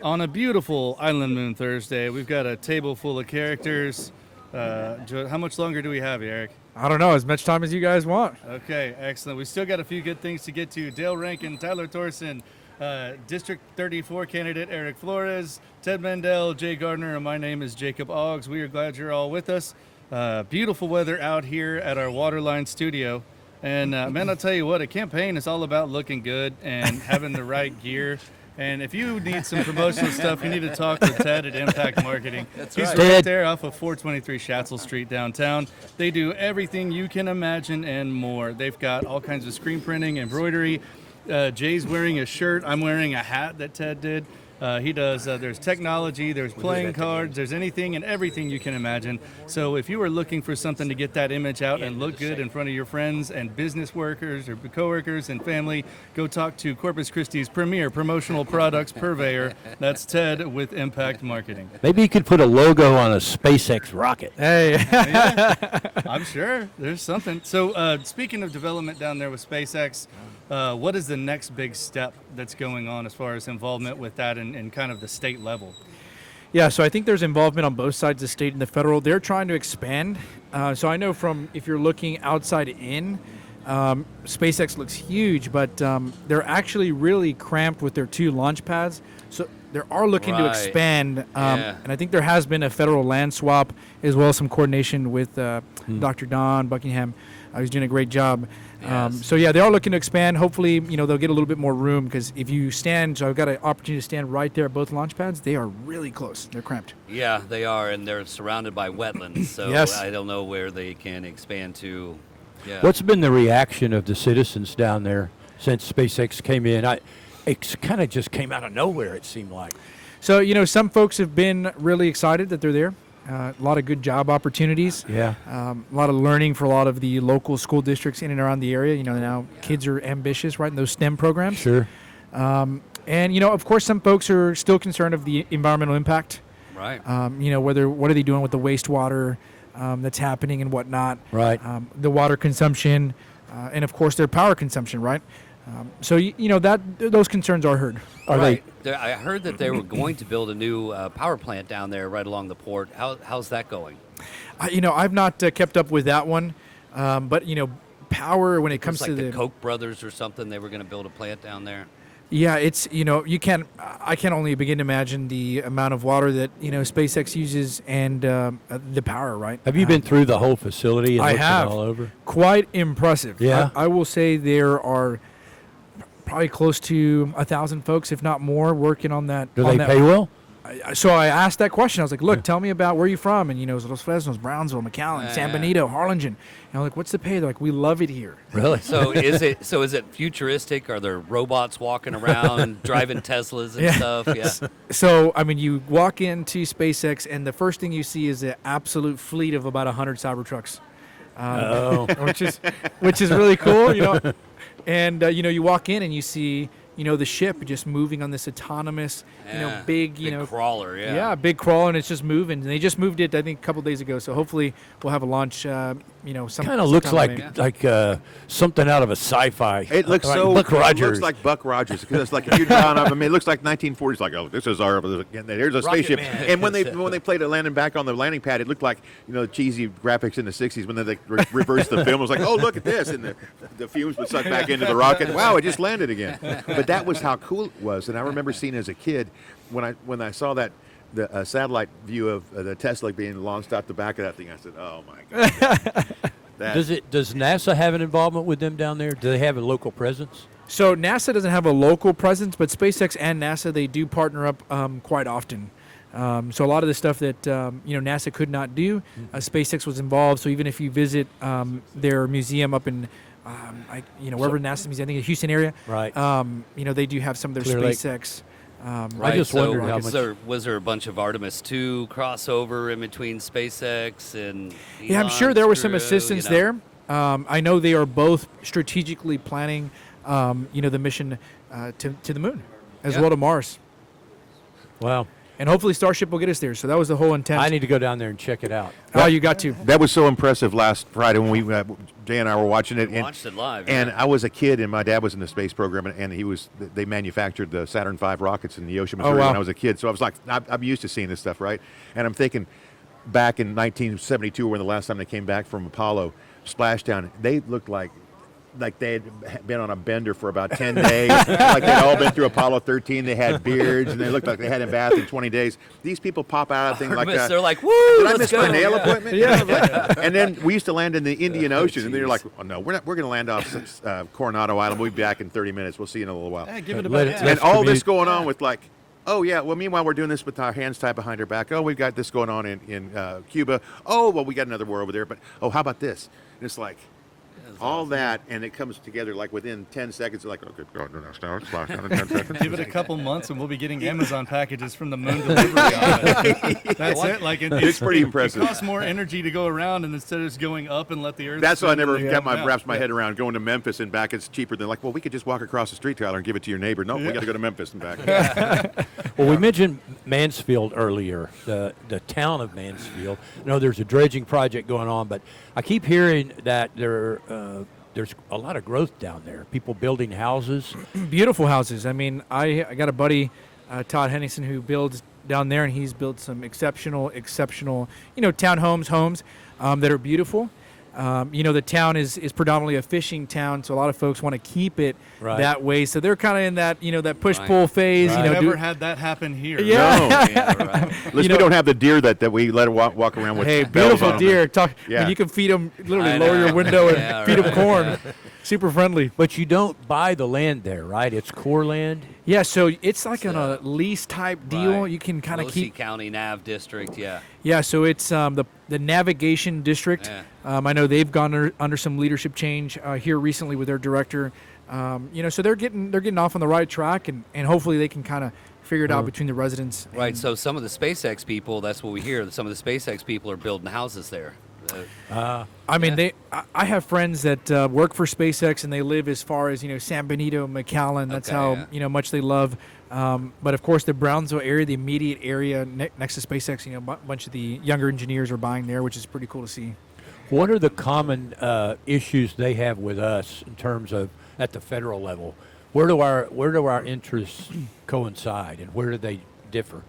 on a beautiful Island Moon Thursday. We've got a table full of characters. How much longer do we have, Eric? I don't know, as much time as you guys want. Okay, excellent. We still got a few good things to get to. Dale Rankin, Tyler Thorson, District 34 candidate Eric Flores, Ted Mandel, Jay Gardner, and my name is Jacob Oggs. We are glad you're all with us. Beautiful weather out here at our Waterline studio. And man, I'll tell you what, a campaign is all about looking good and having the right gear. And if you need some promotional stuff, you need to talk to Ted at Impact Marketing. He's right there off of 423 Schatzel Street downtown. They do everything you can imagine and more. They've got all kinds of screen printing, embroidery. Jay's wearing a shirt. I'm wearing a hat that Ted did. He does. There's technology, there's playing cards, there's anything and everything you can imagine. So if you are looking for something to get that image out and look good in front of your friends and business workers or coworkers and family, go talk to Corpus Christi's premier promotional products purveyor. That's Ted with Impact Marketing. Maybe you could put a logo on a SpaceX rocket. Hey, I'm sure there's something. So speaking of development down there with SpaceX, what is the next big step that's going on as far as involvement with that and kind of the state level? Yeah, so I think there's involvement on both sides, the state and the federal. They're trying to expand. So I know from if you're looking outside in, SpaceX looks huge, but they're actually really cramped with their 2 launch pads. So they are looking to expand, and I think there has been a federal land swap as well as some coordination with Dr. Don Buckingham. He's doing a great job. So yeah, they are looking to expand. Hopefully, they'll get a little bit more room because if you stand, so I've got an opportunity to stand right there at both launch pads. They are really close. They're cramped. Yeah, they are, and they're surrounded by wetlands. So Yes. I don't know where they can expand to. Yeah. What's been the reaction of the citizens down there since SpaceX came in? It kind of just came out of nowhere, it seemed like. So, some folks have been really excited that they're there. A lot of good job opportunities. Yeah. A lot of learning for a lot of the local school districts in and around the area. Now kids are ambitious, right, in those STEM programs. Sure. And, of course, some folks are still concerned of the environmental impact. Right. What are they doing with the wastewater that's happening and whatnot. Right. The water consumption, and, of course, their power consumption, right? So those concerns are heard. I heard that they were going to build a new power plant down there right along the port. How's that going? I've not kept up with that one, but power when it comes It's to like the Koch brothers or something. They were going to build a plant down there. Yeah, it's I can only begin to imagine the amount of water that SpaceX uses and the power. Right? Have you been through the whole facility and I looked it have. all over? Quite impressive. Yeah. I will say there are probably close to 1,000 folks, if not more, working on that. Do they pay well? So I asked that question. I was like, "Look, tell me about where you're from." And Los Fresnos, Brownsville, McAllen, San Benito, Harlingen. And I'm like, "What's the pay?" They're like, "We love it here." Really? So is it futuristic? Are there robots walking around driving Teslas and stuff? Yeah. So you walk into SpaceX, and the first thing you see is an absolute fleet of about 100 Cybertrucks, which is really cool. And you walk in and you see the ship just moving on this autonomous, big crawler. big crawler, and it's just moving. And they just moved it, I think, a couple days ago. So hopefully we'll have a launch. Some kind of looks like something out of a sci-fi. It looks Buck Rogers. It looks like Buck Rogers because it's like if you're drawing up. It looks like 1940s. Like, oh, this is our. There's a spaceship. Man. And when they played it landing back on the landing pad, it looked like the cheesy graphics in the 60s when they reversed the film. It was like, oh, look at this, and the fumes would suck back into the rocket. Wow, it just landed again. But that was how cool it was, and I remember seeing as a kid when I saw that. The satellite view of the Tesla being launched out the back of that thing, I said, "Oh my God!" Does NASA have an involvement with them down there? Do they have a local presence? So NASA doesn't have a local presence, but SpaceX and NASA, they do partner up quite often. So a lot of the stuff that NASA could not do, SpaceX was involved. So even if you visit their museum up in wherever NASA's museum, I think the Houston area, right? They do have some of their Clear Lake. SpaceX. I just wondered how much. Was there a bunch of Artemis 2 crossover in between SpaceX and? Yeah, I'm sure there was some assistance there. I know they are both strategically planning, the mission to the moon as well to Mars. Wow. And hopefully Starship will get us there. So that was the whole intent. I need to go down there and check it out. Oh, you got to. That was so impressive last Friday when Jay and I were watching it. Watched it live. And I was a kid, and my dad was in the space program, and they manufactured the Saturn V rockets in Neosho, Missouri when I was a kid. So I was like, I'm used to seeing this stuff, right? And I'm thinking back in 1972, when the last time they came back from Apollo splashdown, they looked like they had been on a bender for about 10 days. Like they'd all been through Apollo 13. They had beards, and they looked like they hadn't bathed in 20 days. These people pop out of things like that. They're like, woo, did I let's miss go. my nail appointment? Yeah. And then we used to land in the Indian Ocean, and they're like, oh, no, we're going to land off Coronado Island. We'll be back in 30 minutes. We'll see you in a little while. Give it And all this going on with oh, yeah, well, meanwhile, we're doing this with our hands tied behind our back. Oh, we've got this going on in Cuba. Oh, well, we got another war over there. But, oh, how about this? And it's like, all awesome. that, and it comes together like within 10 seconds. Like, okay, go to the next now, it's flash down in 10 seconds. Give it a couple months, and we'll be getting Amazon packages from the moon delivery on it. That's it. Like It's pretty impressive. It costs more energy to go around, and instead of just going up and let the Earth. That's what I spin, never they got come down. wraps my head around. Going to Memphis and back, it's cheaper than like, well, we could just walk across the street, Tyler, and give it to your neighbor. No, we got to go to Memphis and back. Well, we mentioned Mansfield earlier, the town of Mansfield. I know there's a dredging project going on, but I keep hearing that there's a lot of growth down there. People building houses. Beautiful houses. I mean, I got a buddy, Todd Henningson, who builds down there, and he's built some exceptional, townhomes, homes that are beautiful. The town is predominantly a fishing town, so a lot of folks want to keep it that way. So they're kind of in that, that push-pull phase. I've never had that happen here. Yeah. No. At least we don't have the deer that we let walk around with. Hey, bells beautiful on deer. them. I mean, you can feed them, literally lower your window and feed them corn. Super friendly. But you don't buy the land there, right? It's core land. Yeah, so it's like on a lease type deal. Right. You can kind of keep. County Nav District, yeah. Yeah, so it's the navigation district. Yeah. I know they've gone under some leadership change here recently with their director. So they're getting off on the right track, and hopefully they can kind of figure it out between the residents. Right. So some of the SpaceX people, that's what we hear. Some of the SpaceX people are building houses there. I mean, I have friends that work for SpaceX, and they live as far as San Benito, McAllen. That's how much they love. But of course, the Brownsville area, the immediate area next to SpaceX, a bunch of the younger engineers are buying there, which is pretty cool to see. What are the common issues they have with us in terms of at the federal level? Where do our interests coincide, and where do they differ?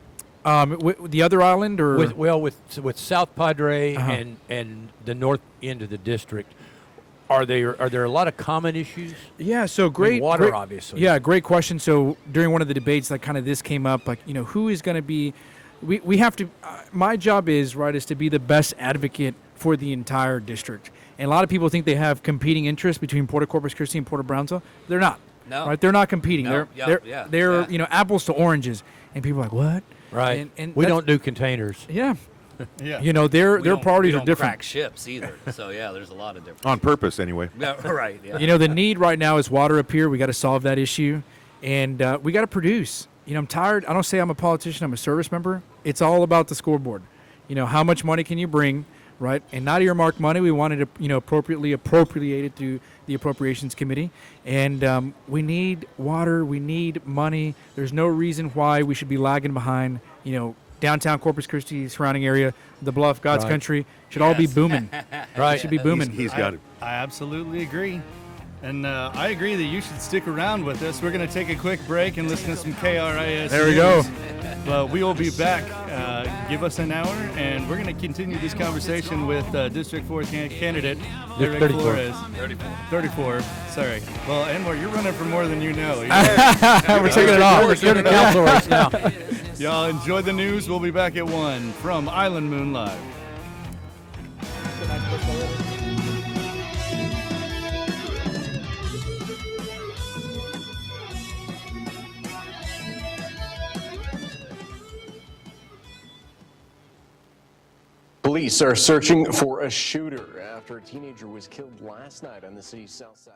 With the other island, or with South Padre and the north end of the district, are there a lot of common issues? Yeah, so great. Water, obviously. Yeah, great question. So during one of the debates, this came up, who is going to be? We have to. My job is to be the best advocate for the entire district. And a lot of people think they have competing interests between Port of Corpus Christi and Port of Brownsville. They're not. No. Right? They're not competing. No. They're apples to oranges. And people are like, what? Right. And we don't do containers. Yeah. Yeah. Their priorities we are don't different. Crack ships either. So yeah, there's a lot of different. On purpose, anyway. Yeah, right. Yeah. The need right now is water up here. We got to solve that issue, and we got to produce. I'm tired. I don't say I'm a politician. I'm a service member. It's all about the scoreboard. How much money can you bring, right? And not earmarked money. We wanted to, appropriately appropriated through the Appropriations Committee, and we need water. We need money. There's no reason why we should be lagging behind. Downtown Corpus Christi, surrounding area, the Bluff, God's country should all be booming. Right, it should be booming. He's got it. I absolutely agree. And I agree that you should stick around with us. We're going to take a quick break and listen to some KRIS. There we go. But we will be back. Give us an hour, and we're going to continue this conversation with District 4 candidate Eric 34. Flores. 34. Sorry. Well, Anwar, you're running for more than you know. We're taking it off. We're getting the council race now. Y'all enjoy the news. We'll be back at 1 from Island Moon Live. Police are searching for a shooter after a teenager was killed last night on the city's south side.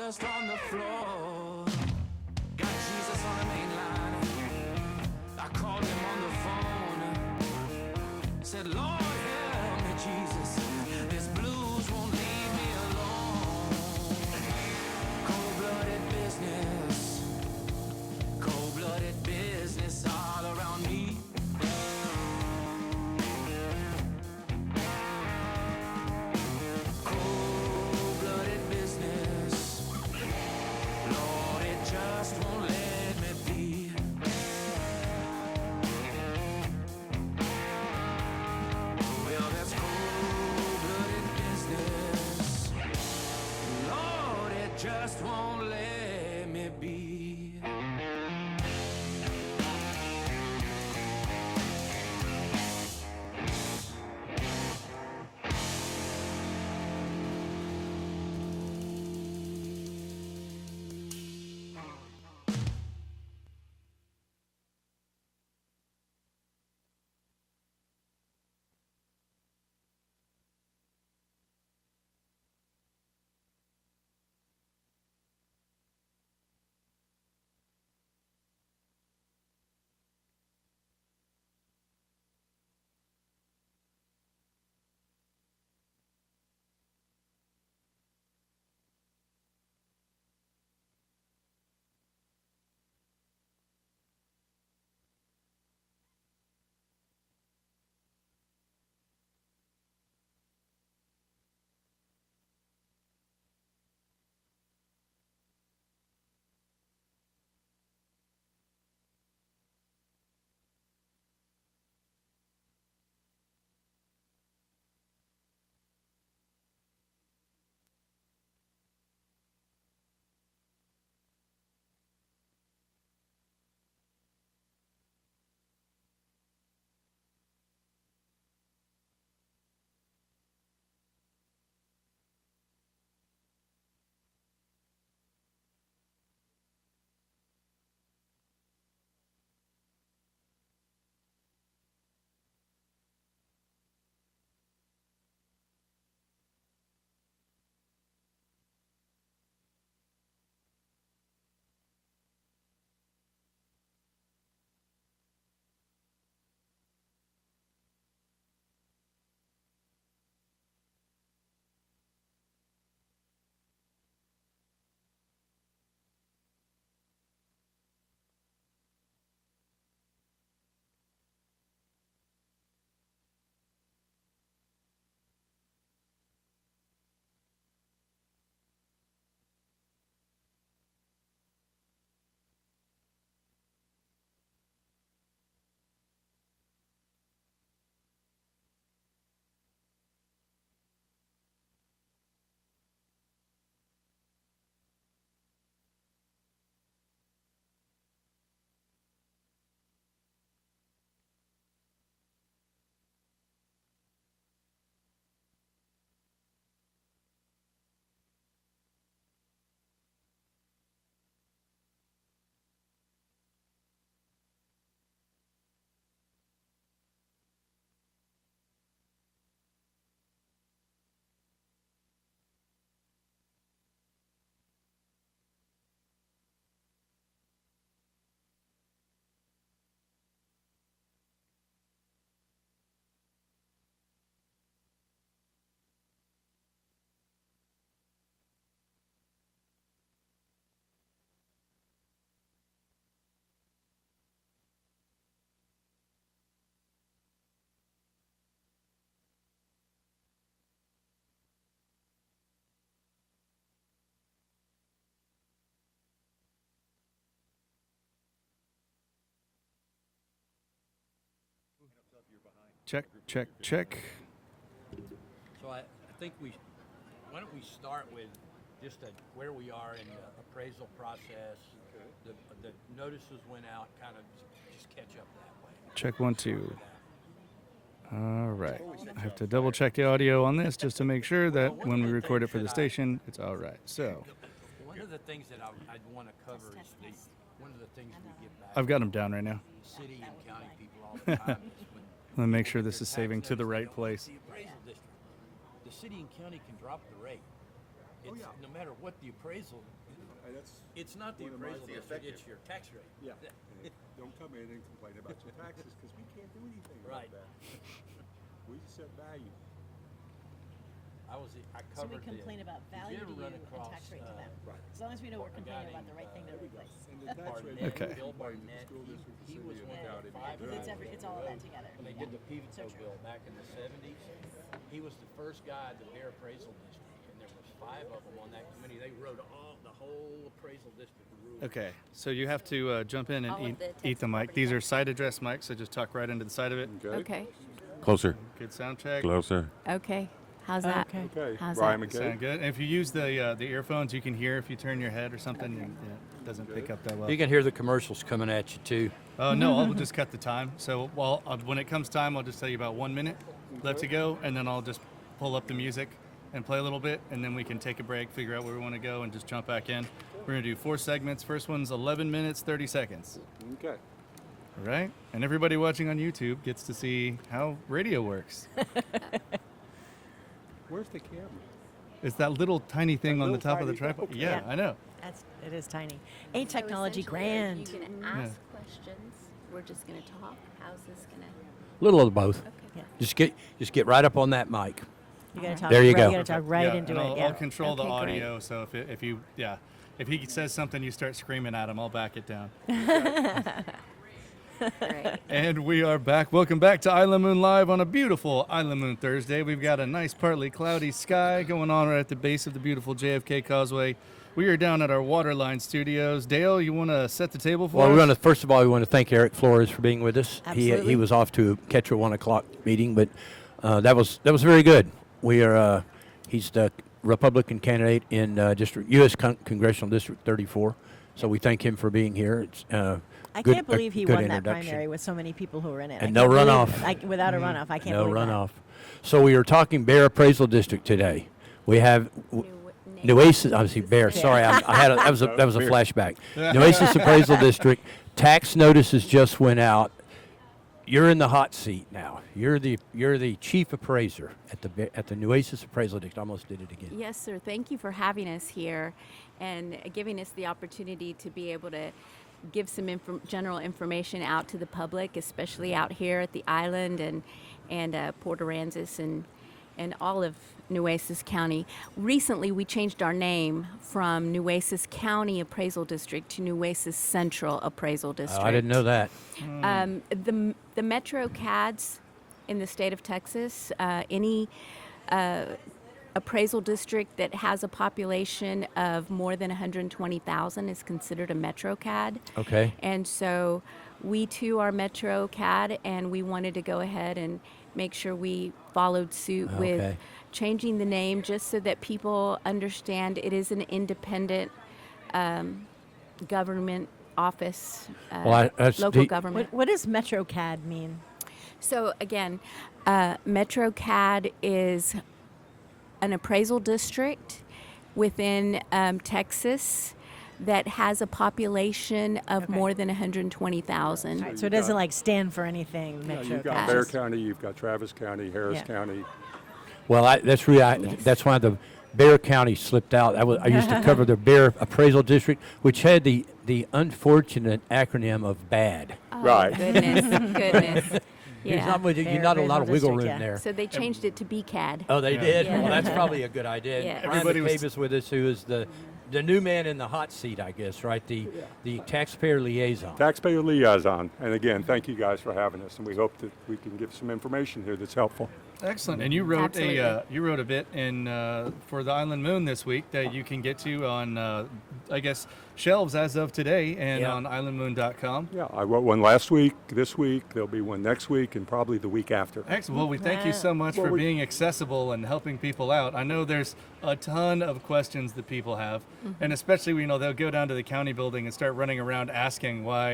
just on the floor. Got Jesus on the main line. I called him on the phone. Said, Lord, help me, Jesus. This blues won't leave me alone. Cold-blooded business. Cold-blooded business all around me. Cold-blooded business. Lord, it just won't let me be. Well, that's cold-blooded business. Lord, it just won't let me be. Check, check, check. So I think why don't we start with just where we are in the appraisal process. The notices went out, kind of just catch up that way. Check 1, 2. All right. I have to double check the audio on this just to make sure that when we record it for the station, it's all right. So one of the things that I'd want to cover is one of the things we get back. I've got them down right now. City and county people all the time. Let me make sure this is saving to the right place. The appraisal district. The city and county can drop the rate. It's no matter what the appraisal. It's not the appraisal district, it's your tax rate. Yeah. Don't come in and complain about your taxes because we can't do anything Right. about that. We set value. I So we covered complain about value to you and tax rate to them. Right. As long as we know we're complaining about the right thing to replace. And the tax rate Okay. Bill applied to the Barnett, school district, the he city, was and one without of any five control. It's all of that together. When they did the Pivotal bill back in the 70s, he was the first guy at the Bear Appraisal District, and there was 5 of them on that committee. They wrote the whole appraisal district rules. Okay, so you have to jump in All and of the eat the mic. These are side address mics, so just talk right into the side of it. Okay. Closer. Good sound check. Closer. Okay. How's that? Okay. How's Brian that? McKay. Sound good. And if you use the earphones, you can hear if you turn your head or something. Yeah, it doesn't pick up that well. You can hear the commercials coming at you too. Oh no, I'll just cut the time. So when it comes time, I'll just tell you about 1 minute left to go, and then I'll just pull up the music and play a little bit, and then we can take a break, figure out where we want to go, and just jump back in. We're gonna do 4 segments. First one's 11 minutes 30 seconds. Okay. All right, and everybody watching on YouTube gets to see how radio works. Where's the camera? It's that little tiny thing on the little top of the tiny- tripod. okay. Yeah, I know. It is tiny. Ain't technology grand? You can ask questions. We're just going to talk. How's this going to? Little of both. Yeah. Just get right up on that mic. You gotta talk. There you right, go. You gotta talk right Yeah, into and it. I'll control the Okay, great. audio. So if he says something, you start screaming at him, I'll back it down. Great. And we are back. Welcome back to Island Moon Live on a beautiful Island Moon Thursday. We've got a nice partly cloudy sky going on right at the base of the beautiful JFK Causeway. We are down at our Waterline Studios. Dale, you want to set the table for Well, us? first of all, we want to thank Eric Flores for being with us. Absolutely. He was off to catch a 1 o'clock meeting, but that was very good. We are he's the Republican candidate in U.S. Congressional District 34, so we thank him for being here. It's I good- can't believe he good won that introduction. primary with so many people who were in it. And I no can't believe runoff. it. Without a runoff, I can't no believe runoff. So we are talking Bear Appraisal District today. We have Nueces. Obviously, Bear. Sorry, that was a flashback. Nueces Appraisal District. Tax notices just went out. You're in the hot seat now. You're the chief appraiser at the Nueces Appraisal District. Almost did it again. Yes, sir. Thank you for having us here and giving us the opportunity to be able to give some general information out to the public, especially out here at the island and Port Aransas and all of Nueces County. Recently, we changed our name from Nueces County Appraisal District to Nueces Central Appraisal District. I didn't know that. The Metro CADs in the state of Texas, any appraisal district that has a population of more than 120,000 is considered a Metro CAD. Okay. And so we too are Metro CAD, and we wanted to go ahead and make sure we followed suit with Okay. changing the name just so that people understand it is an independent government office, local government. What does MetroCAD mean? So again, MetroCAD is an appraisal district within Texas that has a population of more than 120,000. Right, so it doesn't stand for anything. Yeah, MetroCAD. you've got Bear County, you've got Travis County, Harris Yeah. County. Well, that's why the Bear County slipped out. I used to cover the Bear Appraisal District, which had the unfortunate acronym of BAD. Oh, Right. Goodness. There's Yeah. not a lot of wiggle room District, yeah. there. So they changed it to BCAD. Oh, they did? Yeah. Well, that's probably a good idea. Yeah. Brian Everybody McCabe was- is with us, who is the new man in the hot seat, I guess, right? The taxpayer liaison. Taxpayer liaison. And again, thank you guys for having us, and we hope that we can give some information here that's helpful. Excellent. And you wrote Absolutely. a bit in for the Island Moon this week that you can get to on I guess shelves as of today and Yeah. on islandmoon.com. Yeah, I wrote one last week, this week, there'll be one next week, and probably the week after. Excellent. Well, we thank you so much Well, for we- being accessible and helping people out. I know there's a ton of questions that people have, and especially they'll go down to the county building and start running around asking why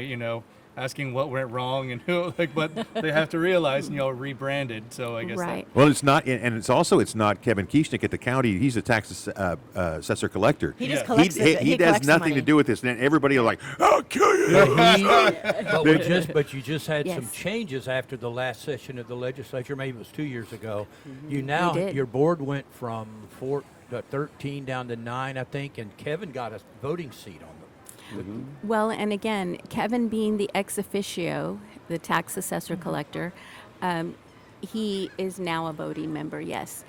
asking what went wrong and who but they have to realize rebranded. So I guess Right. Well, it's not, and it's not Kevin Kieschnick at the county. He's a tax assessor collector. He just Yeah. collects it. He collects has the nothing money. to do with this, and everybody will I'll kill you. But you just had some Yes. changes after the last session of the legislature. Maybe it was 2 years ago. You did. your board went from 13 down to 9, I think, and Kevin got a voting seat on them. Well, and again, Kevin being the ex officio, the tax assessor collector, he is now a voting member, yes.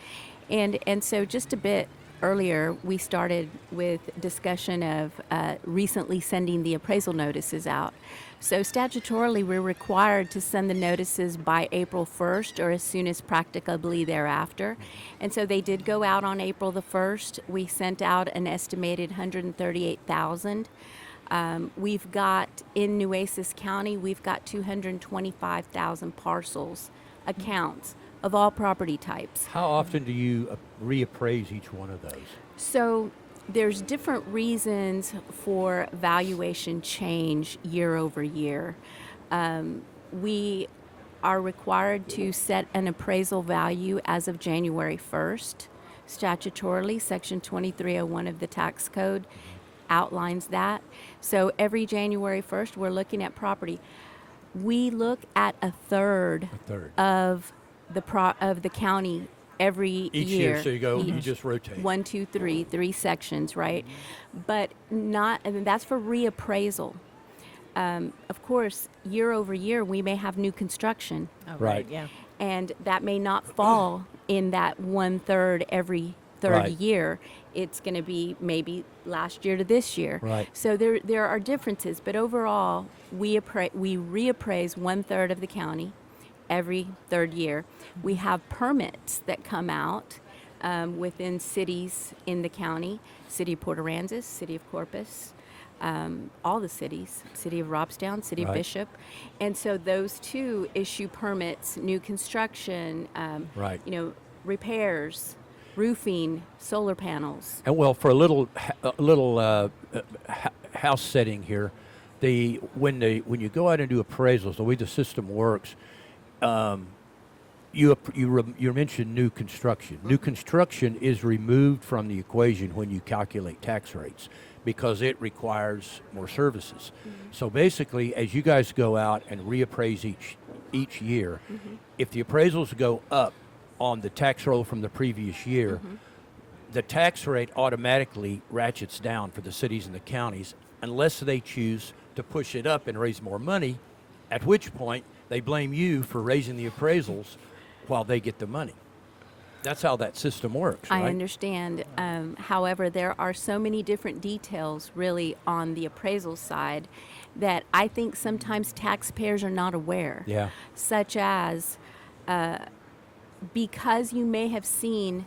And so just a bit earlier, we started with discussion of recently sending the appraisal notices out. So statutorily, we're required to send the notices by April 1st or as soon as practicably thereafter. And so they did go out on April the 1st. We sent out an estimated 138,000. We've got, in Nueces County, we've got 225,000 parcels, accounts of all property types. How often do you reappraise each one of those? So there's different reasons for valuation change year over year. We are required to set an appraisal value as of January 1st. Statutorily, Section 2301 of the tax code outlines that. So every January 1st, we're looking at property. We look at a third of the county every Each year, so you just rotate. 1, 2, 3, 3 sections, right? But not, and that's for reappraisal. Of course, year over year, we may have new construction. Oh, right, yeah. And that may not fall in that 1/3 every third Right. year. It's going to be maybe last year to this year. Right. So there are differences, but overall, we reappraise 1/3 of the county every third year. We have permits that come out within cities in the county, City of Port Aransas, City of Corpus, all the cities, City of Robstown, City of Right. Bishop. And so those two issue permits, new construction, Right. repairs, roofing, solar panels. And well, for a little house setting here, when you go out and do appraisals, the way the system works, you mentioned new construction. New construction is removed from the equation when you calculate tax rates because it requires more services. So basically, as you guys go out and reappraise each year, if the appraisals go up on the tax roll from the previous year, the tax rate automatically ratchets down for the cities and the counties unless they choose to push it up and raise more money, at which point they blame you for raising the appraisals while they get the money. That's how that system works, right? I understand. However, there are so many different details really on the appraisal side that I think sometimes taxpayers are not aware. Yeah. Such as because you may have seen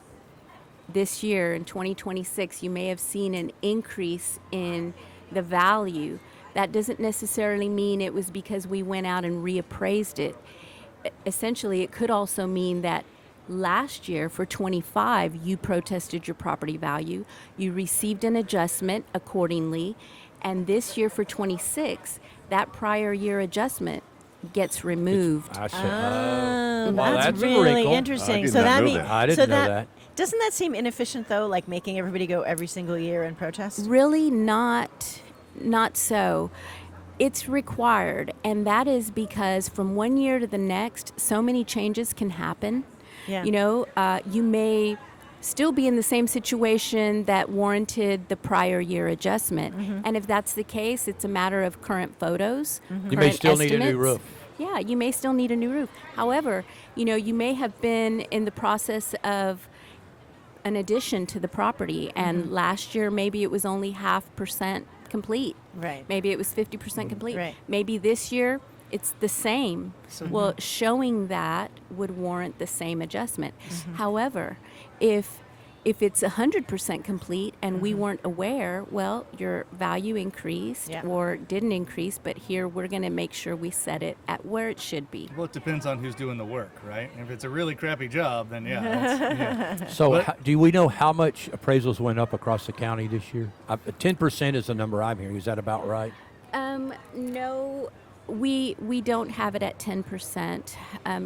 this year in 2026, you may have seen an increase in the value. That doesn't necessarily mean it was because we went out and reappraised it. Essentially, it could also mean that last year for 25, you protested your property value, you received an adjustment accordingly, and this year for 26, that prior year adjustment gets removed. I see. Oh, well, that's a really wrinkle. interesting. did So not that know means that. I didn't know that. Doesn't that seem inefficient though? Like making everybody go every single year and protest? Really not so. It's required, and that is because from one year to the next, so many changes can happen. Yeah. You may still be in the same situation that warranted the prior year adjustment. And if that's the case, it's a matter of current photos. You may still need a new roof. Yeah, you may still need a new roof. However, you may have been in the process of an addition to the property, and last year maybe it was only 0.5% complete. Right. Maybe it was 50% complete. Right. Maybe this year it's the same. Well, showing that would warrant the same adjustment. However, if it's 100% complete and we weren't aware, well, your value increased or didn't increase, but here we're going to make sure we set it at where it should be. Well, it depends on who's doing the work, right? If it's a really crappy job, then yeah. So do we know how much appraisals went up across the county this year? 10% is the number I'm hearing. Is that about right? No, we don't have it at 10%.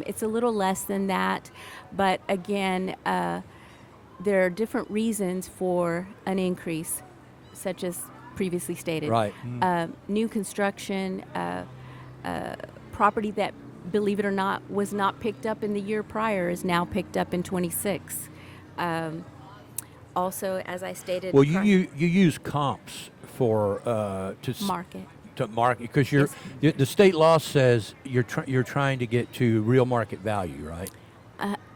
It's a little less than that, but again, there are different reasons for an increase, such as previously stated. Right. New construction, property that, believe it or not, was not picked up in the year prior is now picked up in 26. Also, as I stated, Well, you use comps for market. to market because the state law says you're trying to get to real market value, right?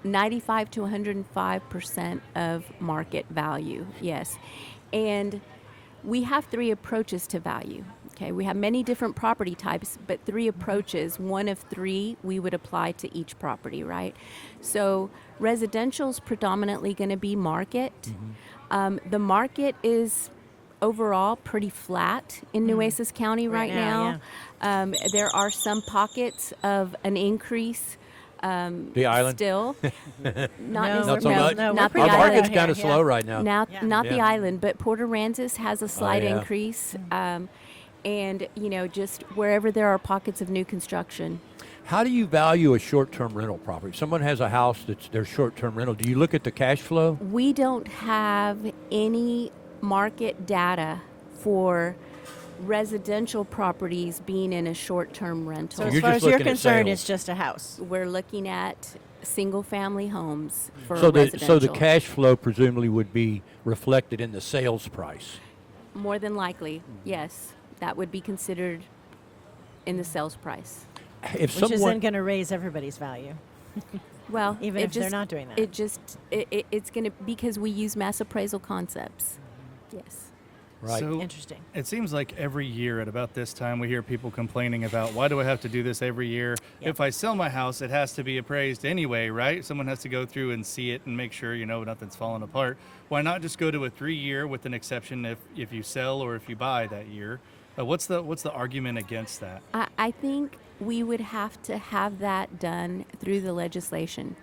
95 to 105% of market value, yes. And we have 3 approaches to value. Okay, we have many different property types, but 3 approaches. One of 3 we would apply to each property, right? So residential's predominantly going to be market. The market is overall pretty flat in Nueces County right now. There are some pockets of an increase. The island still not so much. Not the Our island. market's kind of slow right now. Not the island, but Port Aransas has a slight yeah. increase, and just wherever there are pockets of new construction. How do you value a short-term rental property? Someone has a house that's their short-term rental. Do you look at the cash flow? We don't have any market data for residential properties being in a short-term rental. So as far as you're concerned, it's just a house. We're looking at single-family homes for So residential. the cash flow presumably would be reflected in the sales price. More than likely, yes. That would be considered in the sales price. If Which is then going to raise everybody's value. Well, even if they're not doing that. It's going to, because we use mass appraisal concepts. Yes. Right. So Interesting. It seems like every year at about this time we hear people complaining about, why do I have to do this every year? Yep. If I sell my house, it has to be appraised anyway, right? Someone has to go through and see it and make sure, nothing's falling apart. Why not just go to a 3-year with an exception if you sell or if you buy that year? What's the argument against that? I think we would have to have that done through the legislation.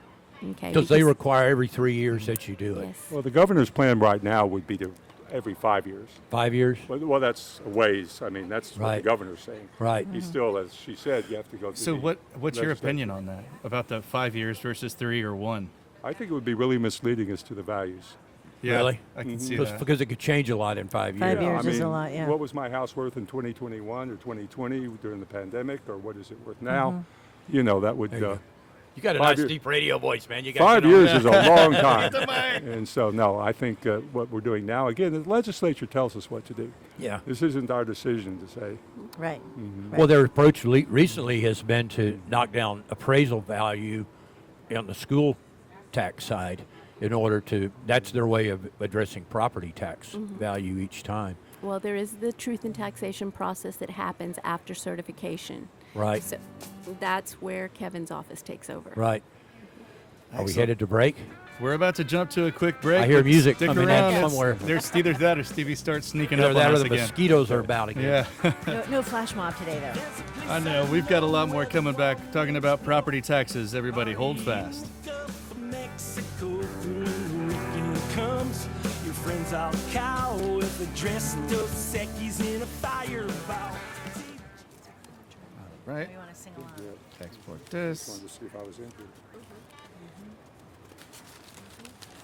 Okay. Because they require every 3 years that you do it. Yes. Well, the governor's plan right now would be to every 5 years. 5 years? Well, that's a ways. I mean, that's what Right. the governor's saying. Right. He still, as she said, you have to go through So the what's your legislature. opinion on that, about the 5 years versus 3 or 1? I think it would be really misleading as to the values. Yeah, Really? I can see Because that. because it could change a lot in 5 years. 5 Yeah, years I is a mean, lot, yeah. What was my house worth in 2021 or 2020 during the pandemic, or what is it worth now? That would. There you go. You got a 5 nice years- deep radio voice, man. You got 5 years is a long Get time. the mic. And so, no, I think what we're doing now, again, the legislature tells us what to do. Yeah. This isn't our decision to say. Right. Well, their approach recently has been to knock down appraisal value on the school tax side in order to, that's their way of addressing property tax value each time. Well, there is the truth in taxation process that happens after certification. Right. So that's where Kevin's office takes over. Right. Are we Excellent. headed to break? We're about to jump to a quick break. I hear but music stick coming in around. somewhere. There's either that or Stevie starts sneaking Either up that on or us the again. mosquitoes are about again. Yeah. No flash mob today, though. I know. We've got a lot more coming back talking about property taxes. Everybody hold fast. Mexico, here comes your friends all cow with a dressed up seckies in a fire bow. Right. We want to sing along. Export Just this. wanted to see if I was in here.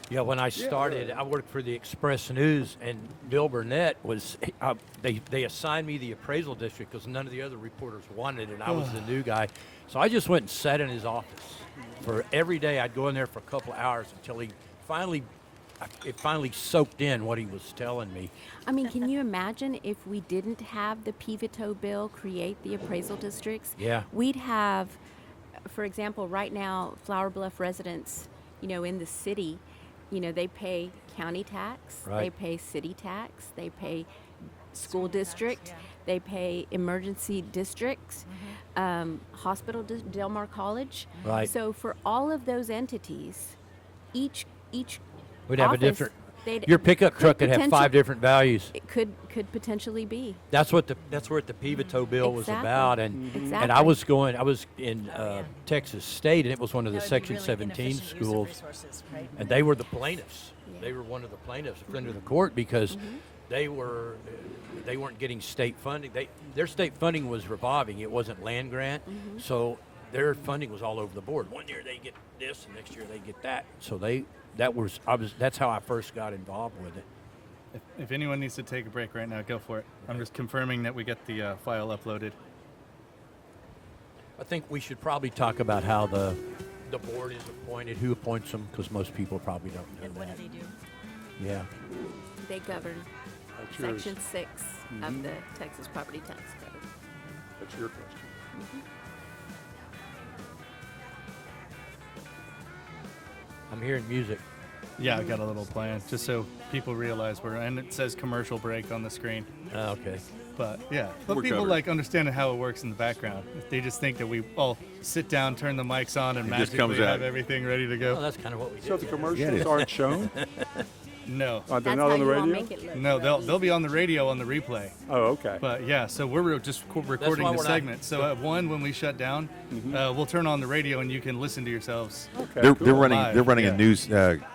Yeah, when I started, I worked for the Express News, and Bill Burnett was, they assigned me the appraisal district because none of the other reporters wanted it, and I was the new guy. So I just went and sat in his office. For every day, I'd go in there for a couple of hours until it finally soaked in what he was telling me. I mean, can you imagine if we didn't have the PVTO bill create the appraisal districts? Yeah. We'd have, for example, right now, Flower Bluff residents, in the city, they pay county tax, Right. they pay city tax, they pay school district, they pay emergency districts, hospital, Del Mar College. Right. So for all of those entities, each We'd have a office, different, they'd- your pickup truck could have potential- 5 different values. It could potentially be. That's what the PVTO bill was Exactly. about, and Exactly. I was in Texas State, and it was one of the Section 17 schools, and they were the plaintiffs. Yeah. They were one of the plaintiffs, a friend of the court, because they weren't getting state funding. Their state funding was revolving; it wasn't land grant, so their funding was all over the board. One year they get this, and next year they get that. So that's how I first got involved with it. If anyone needs to take a break right now, go for it. I'm just confirming that we get the file uploaded. I think we should probably talk about how the board is appointed, who appoints them, because most people probably don't know And what that. do they do? Yeah. They govern That's yours. Section 6 of the Texas Property Tax Code. That's your question. I'm hearing music. Yeah, I got a little plan just so people realize and it says commercial break on the screen. Okay. But yeah, but We're people covered. like understanding how it works in the background. They just think that we all sit down, turn the mics on, and It just magically comes have out. everything ready to go. Well, that's kind of what we do. So the Yeah, it commercials is. aren't shown? No, They're That's not how on the you all radio? make it look no, real they'll be easy. on the radio on the replay. Oh, okay. But yeah, so we're just recording why the we're not- segment. So at 1, when we shut down, we'll turn on the radio and you can listen to yourselves. Okay, They're, cool. they're running. Live, They're running yeah. a news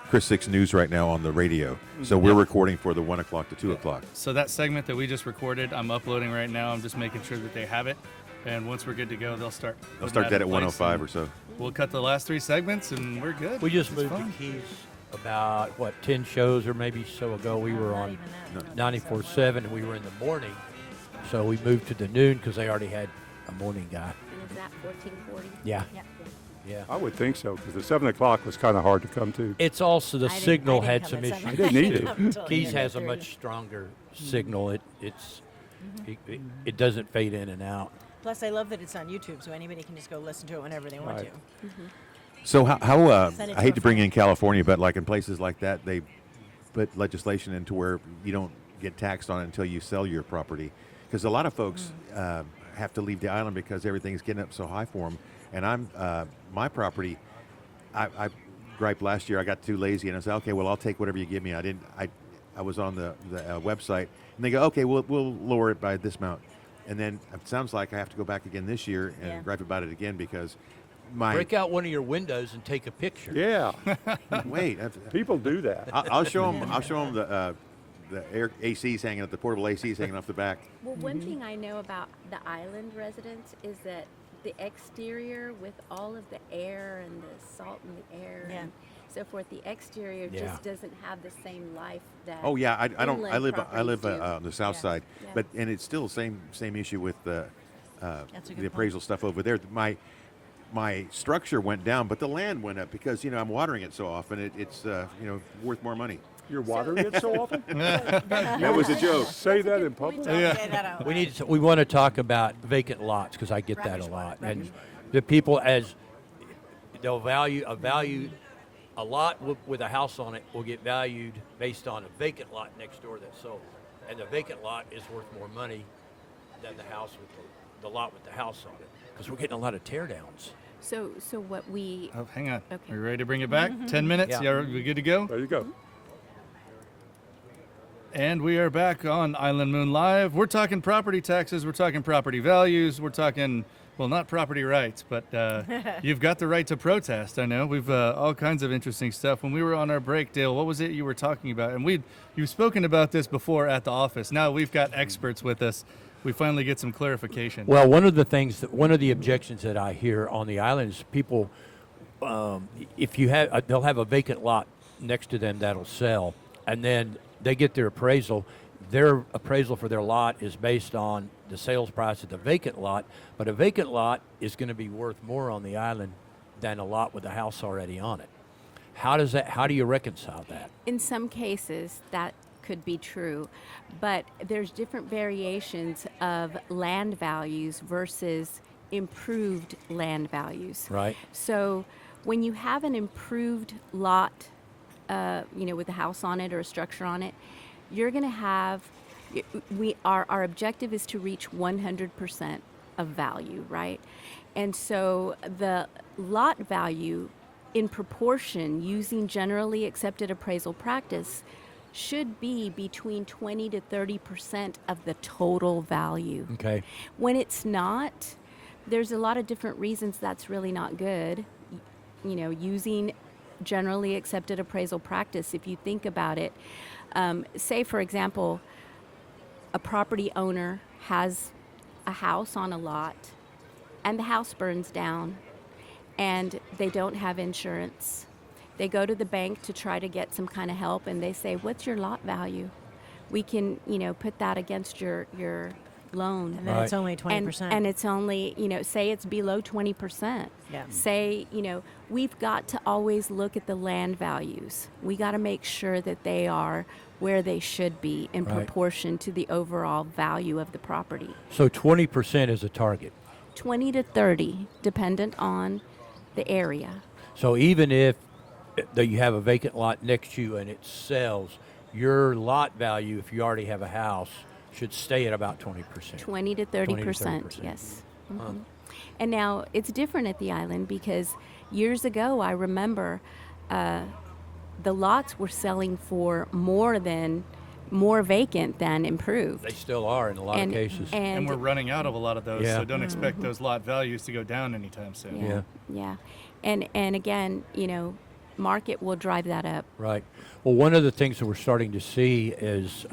Chris 6 News right now on the radio. So we're recording for the 1 o'clock to 2 o'clock. So that segment that we just recorded, I'm uploading right now. I'm just making sure that they have it. And once we're good to go, they'll start. I'll putting start that in at place 1:05 and or so. We'll cut the last 3 segments and we're good. We just It's moved fun. to Keys about, 10 shows or maybe so ago. We were on 94.7 and we were in the morning. So we moved to the noon because they already had a morning guy. And is that 1440? Yeah. Yep. Yeah. I would think so, because the 7 o'clock was kind of hard to come to. It's also the I didn't- signal I didn't had come some at issues. 7. You didn't need it. Come till Keys the has a 30. much stronger signal. It doesn't fade in and out. Plus, I love that it's on YouTube, so anybody can just go listen to it whenever they want Right. to. So how Send it I to hate a to bring friend. in California, but like in places like that, they put legislation into where you don't get taxed on it until you sell your property, because a lot of folks have to leave the island because everything's getting up so high for them. And I'm my property. I griped last year. I got too lazy, and I said, okay, well, I'll take whatever you give me. I was on the website, and they go, okay, we'll lower it by this amount. And then it sounds like I have to go back again this year and Yeah. gripe about it again because my Break out one of your windows and take a picture. Yeah. wait. People do that. I'll show them. I'll show them the air ACs hanging up, the portable ACs hanging off the back. Well, one thing I know about the island residents is that the exterior, with all of the air and the salt in the air Yeah. and so forth, the exterior Yeah. just doesn't have the same life that. Oh yeah, I don't. I inland live properties do. on the south Yeah. side, Yeah. but and it's still the same issue with the That's a good the appraisal stuff over there. My structure went down, but the land went up because I'm watering it so often. It's worth more money. You're watering it so often? That was a joke. Say that in public. Say that out We loud. we want to talk about vacant lots because I get that a lot, and the people they'll value a lot with a house on it will get valued based on a vacant lot next door that's sold, and the vacant lot is worth more money than the house with the lot with the house on it because we're getting a lot of tear downs. So what we. Oh, hang on. Okay. Are you ready to bring it back? 10 minutes? Yeah. Yeah, we good to go? There you go. And we are back on Island Moon Live. We're talking property taxes. We're talking property values. We're talking, well, not property rights, but you've got the right to protest. I know we've all kinds of interesting stuff. When we were on our break, Dale, what was it you were talking about? And you've spoken about this before at the office. Now we've got experts with us. We finally get some clarification. Well, one of the objections that I hear on the island is people, if you have, they'll have a vacant lot next to them that'll sell, and then they get their appraisal. Their appraisal for their lot is based on the sales price of the vacant lot, but a vacant lot is going to be worth more on the island than a lot with a house already on it. How do you reconcile that? In some cases, that could be true, but there's different variations of land values versus improved land values. Right. So when you have an improved lot, with a house on it or a structure on it, you're going to have. Our objective is to reach 100% of value, right? And so the lot value, in proportion, using generally accepted appraisal practice, should be between 20 to 30% of the total value. Okay. When it's not, there's a lot of different reasons that's really not good. Using generally accepted appraisal practice, if you think about it, say, for example, a property owner has a house on a lot and the house burns down and they don't have insurance. They go to the bank to try to get some kind of help, and they say, what's your lot value? We can, put that against your loan. And then it's only 20%. And it's only, say it's below 20%. Yeah. Say, we've got to always look at the land values. We got to make sure that they are where they should be in Right. proportion to the overall value of the property. So 20% is a target. 20 to 30, dependent on the area. So even if you have a vacant lot next to you and it sells, your lot value, if you already have a house, should stay at about 20%. 20 to 30%, yes. Mhm. And now it's different at the island because years ago, I remember the lots were selling for more vacant than improved. They still are in a lot of cases. And we're running out of a lot of those, Yeah. so don't expect those lot values to go down anytime soon. Yeah. Yeah. And again, market will drive that up. Right. Well, one of the things that we're starting to see is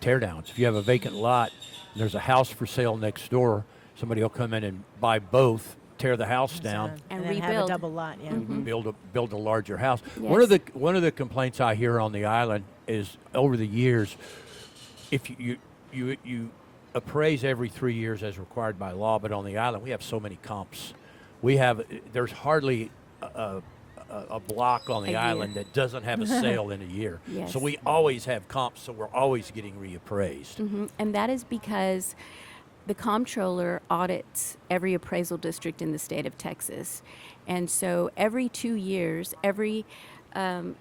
teardowns. If you have a vacant lot and there's a house for sale next door, somebody will come in and buy both, tear the house down, And then have a rebuild. double lot, yeah. build a larger house. Yes. One of the complaints I hear on the island is over the years, if you appraise every 3 years as required by law, but on the island we have so many comps. There's hardly a block on A the year. island that doesn't have a sale in a year. Yes. So we always have comps, so we're always getting reappraised. And that is because the comptroller audits every appraisal district in the state of Texas. And so every 2 years, every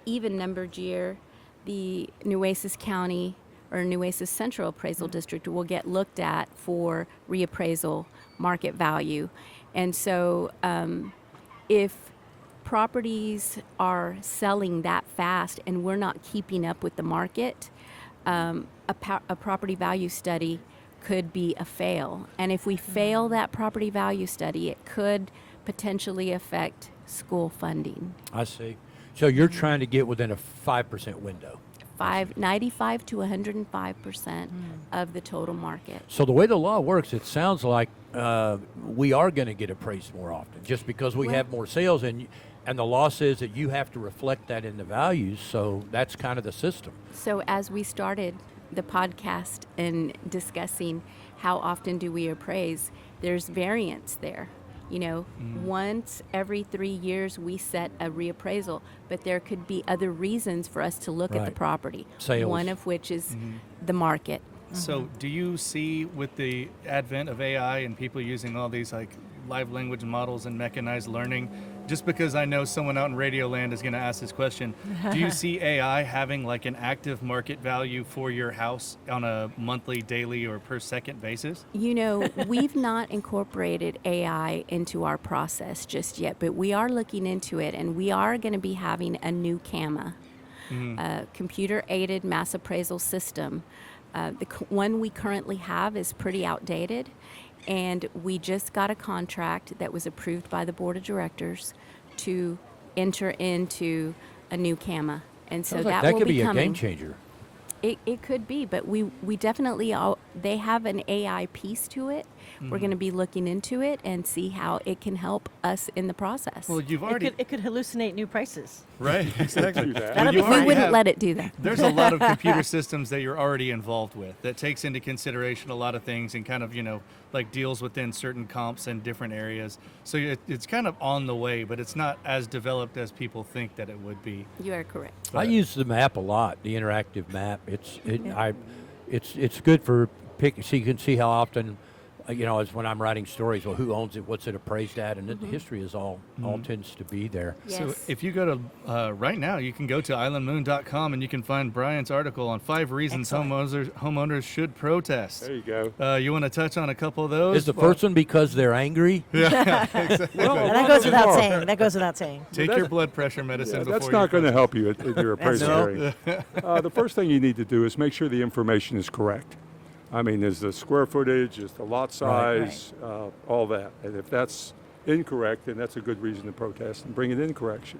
even numbered year, the Nueces County or Nueces Central Appraisal District will get looked at for reappraisal market value. And so if properties are selling that fast and we're not keeping up with the market, a property value study could be a fail. And if we fail that property value study, it could potentially affect school funding. I see. So you're trying to get within a 5% window. 95 to 105% of the total market. So the way the law works, it sounds like we are going to get appraised more often, just because we have more sales, and the law says that you have to reflect that in the values. So that's kind of the system. So as we started the podcast and discussing how often do we appraise, there's variance there. Once every 3 years we set a reappraisal, but there could be other reasons for us to look at the Right. property. Sales. One of which is the market. So, do you see with the advent of AI and people using all these like live language models and mechanized learning, just because I know someone out in Radio Land is going to ask this question, do you see AI having like an active market value for your house on a monthly, daily, or per second basis? We've not incorporated AI into our process just yet, but we are looking into it, and we are going to be having a new CAMA, a computer-aided mass appraisal system. The one we currently have is pretty outdated, and we just got a contract that was approved by the board of directors to enter into a new CAMA, and so Sounds like that that will could be be a coming. game changer. It could be, but we definitely they have an AI piece to it. We're going to be looking into it and see how it can help us in the process. Well, you've already It could hallucinate new prices. right, exactly. That'll be You fun. already we wouldn't have- let it do that. There's a lot of computer systems that you're already involved with that takes into consideration a lot of things and kind of, like deals within certain comps in different areas. So it's kind of on the way, but it's not as developed as people think that it would be. You are correct. I use the map a lot, the interactive map. It's good for so you can see how often, as when I'm writing stories. Well, who owns it? What's it appraised at? And the history is all tends to be there. So if you go to right now, you can go to islandmoon.com and you can find Brian's article on 5 reasons homeowners should protest. There you go. You want to touch on a couple of those? Is the first one because they're angry? Yeah, exactly. And that goes without saying. That goes without saying. Take your blood pressure medicine before That's not going to help you in your That's appraisal hearing. The first thing you need to do is make sure the information is correct. I mean, is the square footage, is the lot size, all that. And if that's incorrect, then that's a good reason to protest and bring it in correction.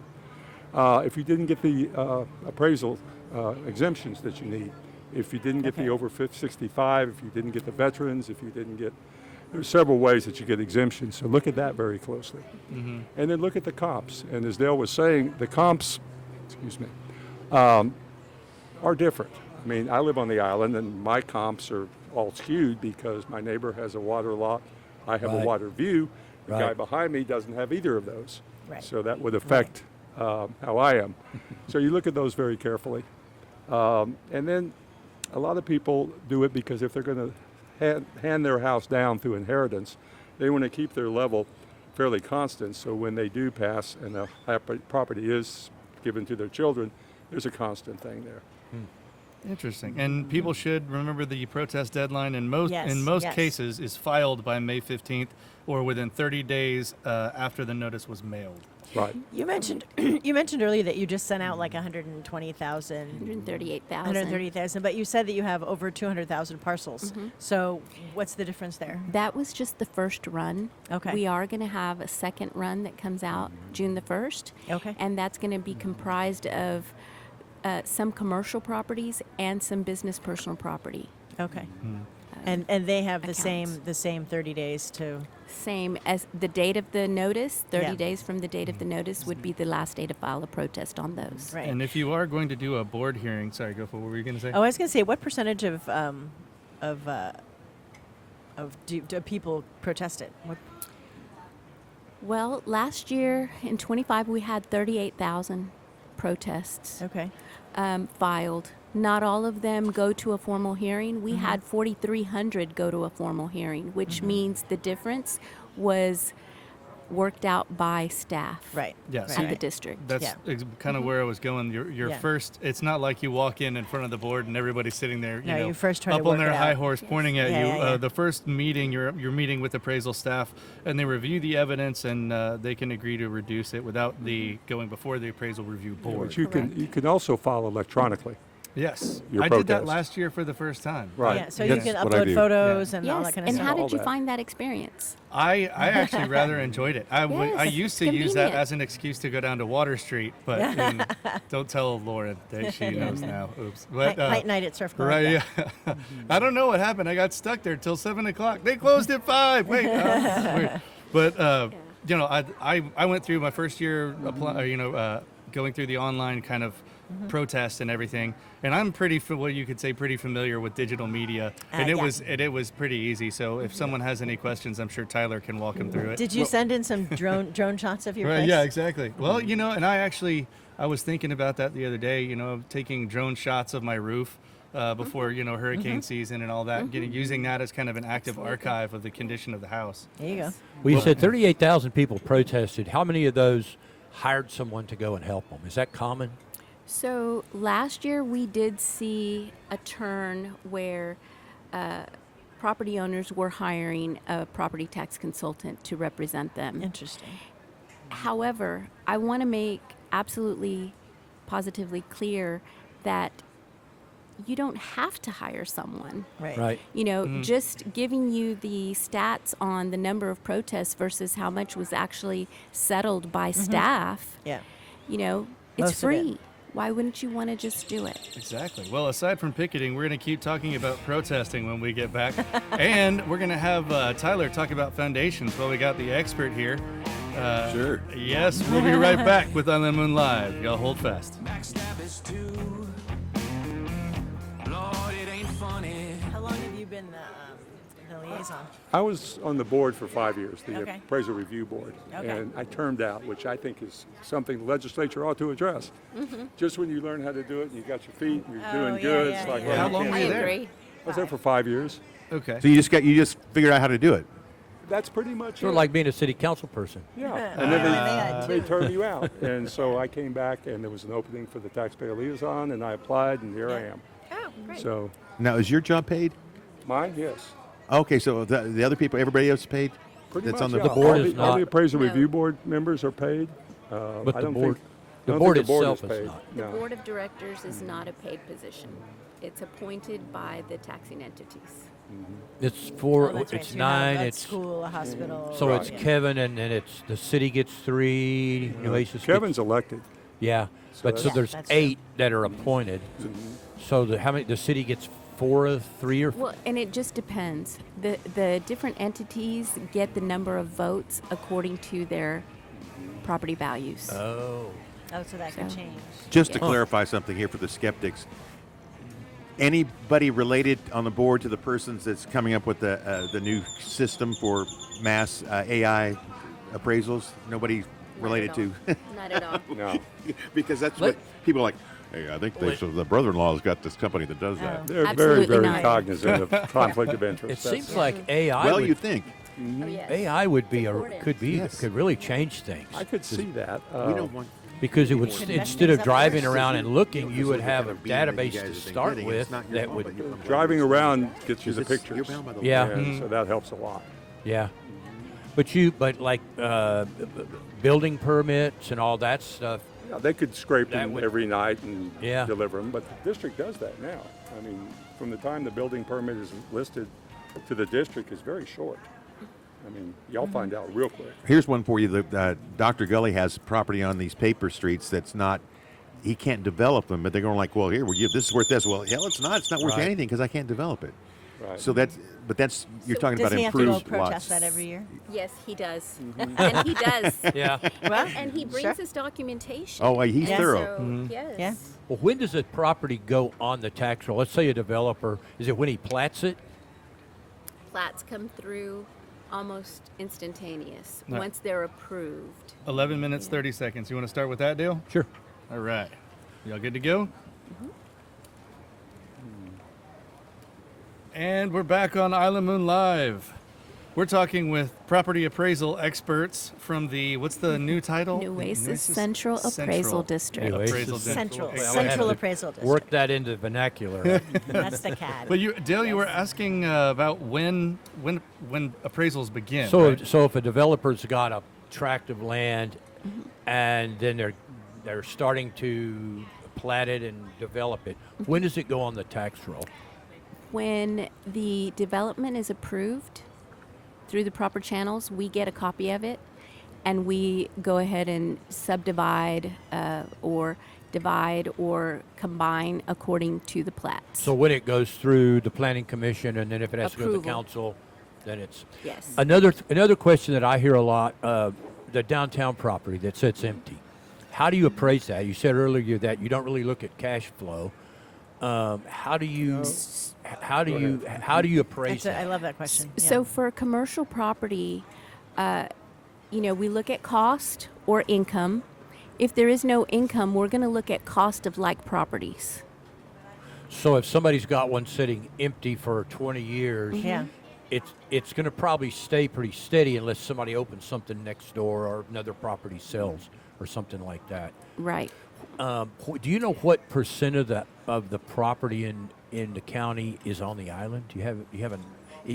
If you didn't get the appraisal exemptions that you need, if you didn't get the over 65, if you didn't get the veterans, if you didn't get, there's several ways that you get exemptions. So look at that very closely. And then look at the comps. And as Dale was saying, the comps, are different. I mean, I live on the island, and my comps are all skewed because my neighbor has a water lot, I have a Right. water view. The guy Right. behind me doesn't have either of those. Right. So that would affect how I am. So you look at those very carefully. And then a lot of people do it because if they're going to hand their house down through inheritance, they want to keep their level fairly constant. So when they do pass and the property is given to their children, there's a constant thing there. Interesting. And people should remember the protest deadline in most Yes, yes. cases is filed by May 15th or within 30 days after the notice was mailed. Right. You mentioned earlier that you just sent out like 120,000, 138,000. 130,000, but you said that you have over 200,000 parcels. Mhm. So what's the difference there? That was just the first run. Okay. We are going to have a second run that comes out June the 1st. Okay. And that's going to be comprised of some commercial properties and some business personal property. Okay. And they have accounts. the same 30 days to. Same as the date of the notice, 30 Yeah. days from the date of the notice would be the last day to file a protest on those. Right. And if you are going to do a board hearing, sorry, go for what were you going to say? Oh, I was going to say, what percentage do people protest it? What? Well, last year in 25 we had 38,000 protests. Okay. Filed. Not all of them go to a formal hearing. We had 4,300 go to a formal hearing, which means the difference was worked out by staff. Right. Yes. At the district. That's kind of where I was going. Your Yeah. first, it's not like you walk in front of the board and everybody's sitting there, No, you first try to up on work their it high out. horse pointing at Yeah, you. yeah, yeah. The first meeting, you're meeting with appraisal staff and they review the evidence and they can agree to reduce it without the going before the appraisal review board. But you can also file electronically. Yes. Your I did that protest. last year for the first time. Right. Yeah, so you can upload photos and all Yes, that kind of and stuff. how did you that. find that experience? I actually rather enjoyed it. I Yes, used to use that convenient. as an excuse to go down to Water Street, but don't tell Lauren that she knows now. Oops. But, Night night at Surf Club. right, yeah. I don't know what happened. I got stuck there till 7 o'clock. They closed at 5. Wait. Weird. But I went through my first year, going through the online kind of protest and everything, and I'm pretty familiar with digital media, and it was pretty easy. So if someone has any questions, I'm sure Tyler can walk them through it. Did you send in some drone shots of your Right, place? yeah, exactly. Well, and I was thinking about that the other day, taking drone shots of my roof before, hurricane season and all that, using that as kind of an active archive of the condition of the house. There you go. Well, you said 38,000 people protested. How many of those hired someone to go and help them? Is that common? So last year we did see a turn where property owners were hiring a property tax consultant to represent them. Interesting. However, I want to make absolutely positively clear that you don't have to hire someone. Right. Right. Just giving you the stats on the number of protests versus how much was actually settled by staff. Yeah. It's Most of it. free. Why wouldn't you want to just do it? Exactly. Well, aside from picketing, we're going to keep talking about protesting when we get back. And we're going to have Tyler talk about foundations. Well, we got the expert here. Sure. Yes, we'll be right back with On the Moon Live. Y'all hold fast. How long have you been the liaison? I was on the board for 5 years, the Okay. appraisal review board, Okay. and I termed out, which I think is something the legislature ought to address. Just when you learn how to do it, and you got your feet, and you're doing good. It's like, well, How you long can't were do you it. there? agree. I was there for 5 years. Okay. So you just figured out how to do it. That's pretty much Sort it. of like being a city council person. Yeah, and then Yeah, they turned you out, and so I came back, and there was an opening for the taxpayer liaison, and I applied, and here I am. Oh, great. So Now, is your job paid? mine, yes, Okay, so the other people, everybody else is paid? pretty That's much. on the yeah. board all is the, all not. the appraisal No. review board members are paid. But I the don't board- think, the I don't board think the board itself is is paid. not. The No. board of directors is not a paid position. It's appointed by the taxing entities. It's four. Oh, that's right. It's So you have 9. a It's school, a hospital. so it's yeah. Kevin, and then it's the city gets 3. Oasis Kevin's elected. Yeah, but so that's- there's That's 8 that are appointed. So how many? The city gets 4 of 3 or. Well, and it just depends. The different entities get the number of votes according to their property values. Oh. Oh, so that could So- change. Just to Yeah. clarify something here for the skeptics, Anybody related on the board to the persons that's coming up with the new system for mass AI appraisals? Nobody related to? Not at all. No. Because that's what people are like. Hey, I think the brother-in-law's got this company that does that. They're Absolutely very, very not. cognizant of conflict of interest. It That's- seems like AI. Well, would, you think. Oh, yes. AI would be Support it. could really change things. I could see that. We don't want. Because it would Mess instead things of up driving first. around and looking, you would Look have a at the beam that you database guys to have been start getting. with It's not your that fault, would. but you're from Driving around gets you the Because pictures. you're bound by the Yeah. law. So that helps a lot. Yeah, but like building permits and all that stuff. Yeah, they could scrape That them would- every night and Yeah. deliver them, but the district does that now. I mean, from the time the building permit is listed to the district is very short. I mean, y'all find out real quick. Here's one for you. Dr. Gully has property on these paper streets that's not. He can't develop them, but they're going like, well, here, this is worth this. Well, hell, it's not. It's not worth Right. anything because I can't develop it. Right. So that's you're talking Does about he have to go improved protest lots. that every year? Yes, he does. And he does. Yeah. Well, And he brings sure. his documentation. Oh, he's Yeah. thorough. So, yes. Yeah. Well, when does a property go on the tax roll? Let's say a developer. Is it when he plats it? Plats come through almost instantaneous Right. once they're approved. 11 minutes, 30 seconds. You want to start with that deal? Sure. All right. Y'all good to go? And we're back on Island Moon Live. We're talking with property appraisal experts from the, what's the new title? Nueces Central Appraisal District. Nueces Appraisal Central. District. Central Appraisal District. Work that into vernacular. That's the CAD. But Dale, you were asking about when appraisals begin. So, right? so if a developer's got a tract of land, and then they're starting to plat it and develop it, when does it go on the tax roll? When the development is approved through the proper channels, we get a copy of it and we go ahead and subdivide or divide or combine according to the plats. So when it goes through the planning commission, and then if it has to go to the Approval. council, then it's Yes. another question that I hear a lot: the downtown property that sits empty. How do you appraise that? You said earlier that you don't really look at cash flow. How do you appraise I that? love that question. So for commercial property, we look at cost or income. If there is no income, we're going to look at cost of like properties. So if somebody's got one sitting empty for 20 years, Yeah. it's going to probably stay pretty steady unless somebody opens something next door or another property sells or something like that. Right. Do you know what percent of the property in the county is on the island? Do you have it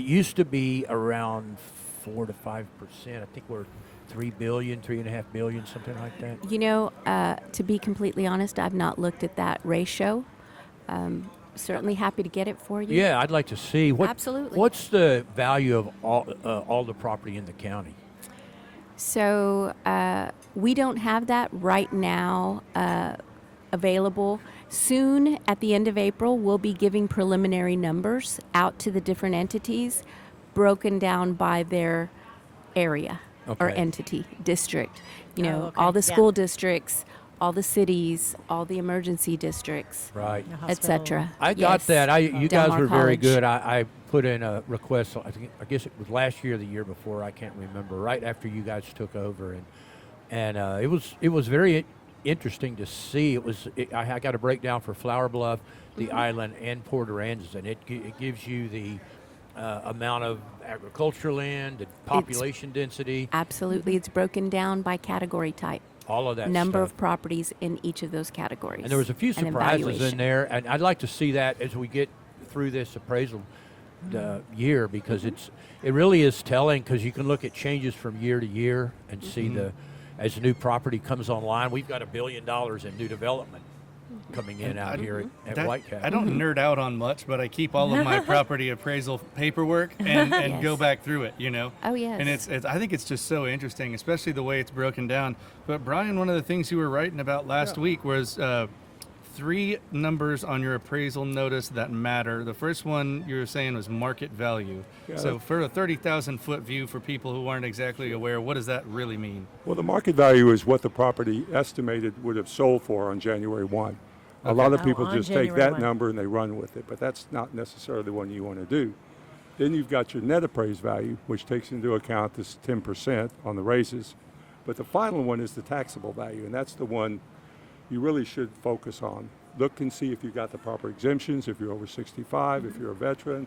used to be around 4 to 5%. I think we're 3 billion, 3.5 billion, something like that. To be completely honest, I've not looked at that ratio. Certainly happy to get it for you. Yeah, I'd like to see Absolutely. What's the value of all the property in the county? So we don't have that right now available. Soon, at the end of April, we'll be giving preliminary numbers out to the different entities, broken down by their area or Okay. entity, district. Okay. All the Yeah. school districts, all the cities, all the emergency districts, Right. etc. I got that. You Del guys Mar were very College. good. I put in a request. I guess it was last year, or the year before. I can't remember. Right after you guys took over, and it was very interesting to see. I got a breakdown for Flower Bluff, the island, and Port Aransas, and it gives you the amount of agricultural land, the population density, Absolutely. It's broken down by category type. all of that Number stuff. of properties in each of those categories. And there was a few and surprises in evaluation. there, and I'd like to see that as we get through this appraisal year, because it really is telling, because you can look at changes from year to year and see as new property comes online. We've got $1 billion in new development coming in out here at Whitecap. I don't nerd out on much, but I keep all of my property appraisal paperwork and Yes. go back through it, Oh, yes. And it's I think it's just so interesting, especially the way it's broken down. But Brian, one of the things you were writing about last week was 3 numbers on your appraisal notice that matter. The first one you were saying was market value. Yeah. So for a 30,000 foot view, for people who aren't exactly aware, what does that really mean? Well, the market value is what the property estimated would have sold for on January 1. A lot of Oh, people on just take January that 1. number and they run with it, but that's not necessarily the one you want to do. Then you've got your net appraised value, which takes into account this 10% on the raises. But the final one is the taxable value, and that's the one you really should focus on. Look and see if you've got the proper exemptions, if you're over 65, if you're a veteran,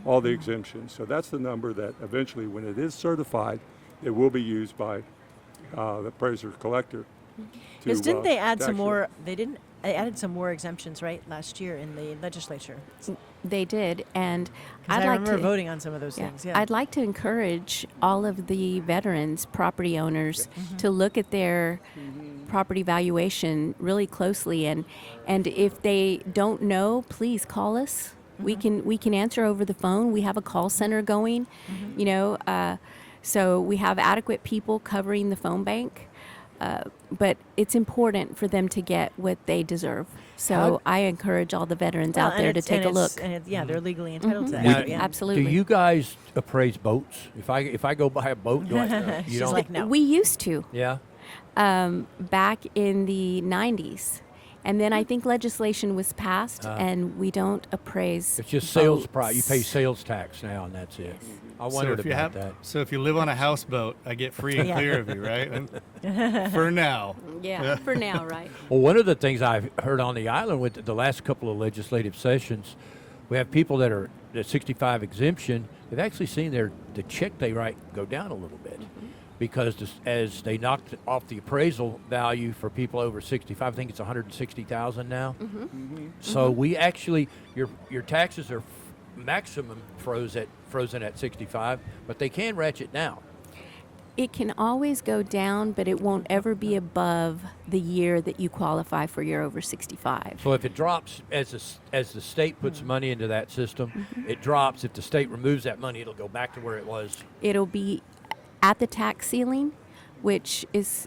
all the exemptions. So that's the number that eventually, when it is certified, it will be used by the appraiser collector. Because didn't they add tax some you. more? They added some more exemptions, right, last year in the legislature. They did, and 'Cause I'd I like remember to voting on some of those things. Yeah. I'd like to encourage all of the veterans, property owners, to look at their property valuation really closely, and if they don't know, please call us. We can answer over the phone. We have a call center going, you know, so we have adequate people covering the phone bank. But it's important for them to get what they deserve. So I encourage all the veterans Well, out there to take a look. They're legally entitled to that. Now, Yeah. Absolutely. Do you guys appraise boats? If I go buy a boat, do I? You She's don't? like, no. We used to Yeah. back in the 90s. And then I think legislation was passed, and we don't appraise. It's just sales boats. price. You pay sales tax now, and that's it. I wondered about that. So if you live on a houseboat, I get free and Yeah. clear of you, right? And for now. Yeah, for now, right? Well, one of the things I've heard on the island with the last couple of legislative sessions, we have people that are the 65 exemption. They've actually seen the check they write go down a little bit because as they knocked off the appraisal value for people over 65, I think it's 160,000 now. So we actually your taxes are maximum frozen at 65, but they can ratchet down. It can always go down, but it won't ever be above the year that you qualify for your over 65. So if it drops as the state puts money into that system, it drops. If the state removes that money, it'll go back to where it was. It'll be at the tax ceiling, which is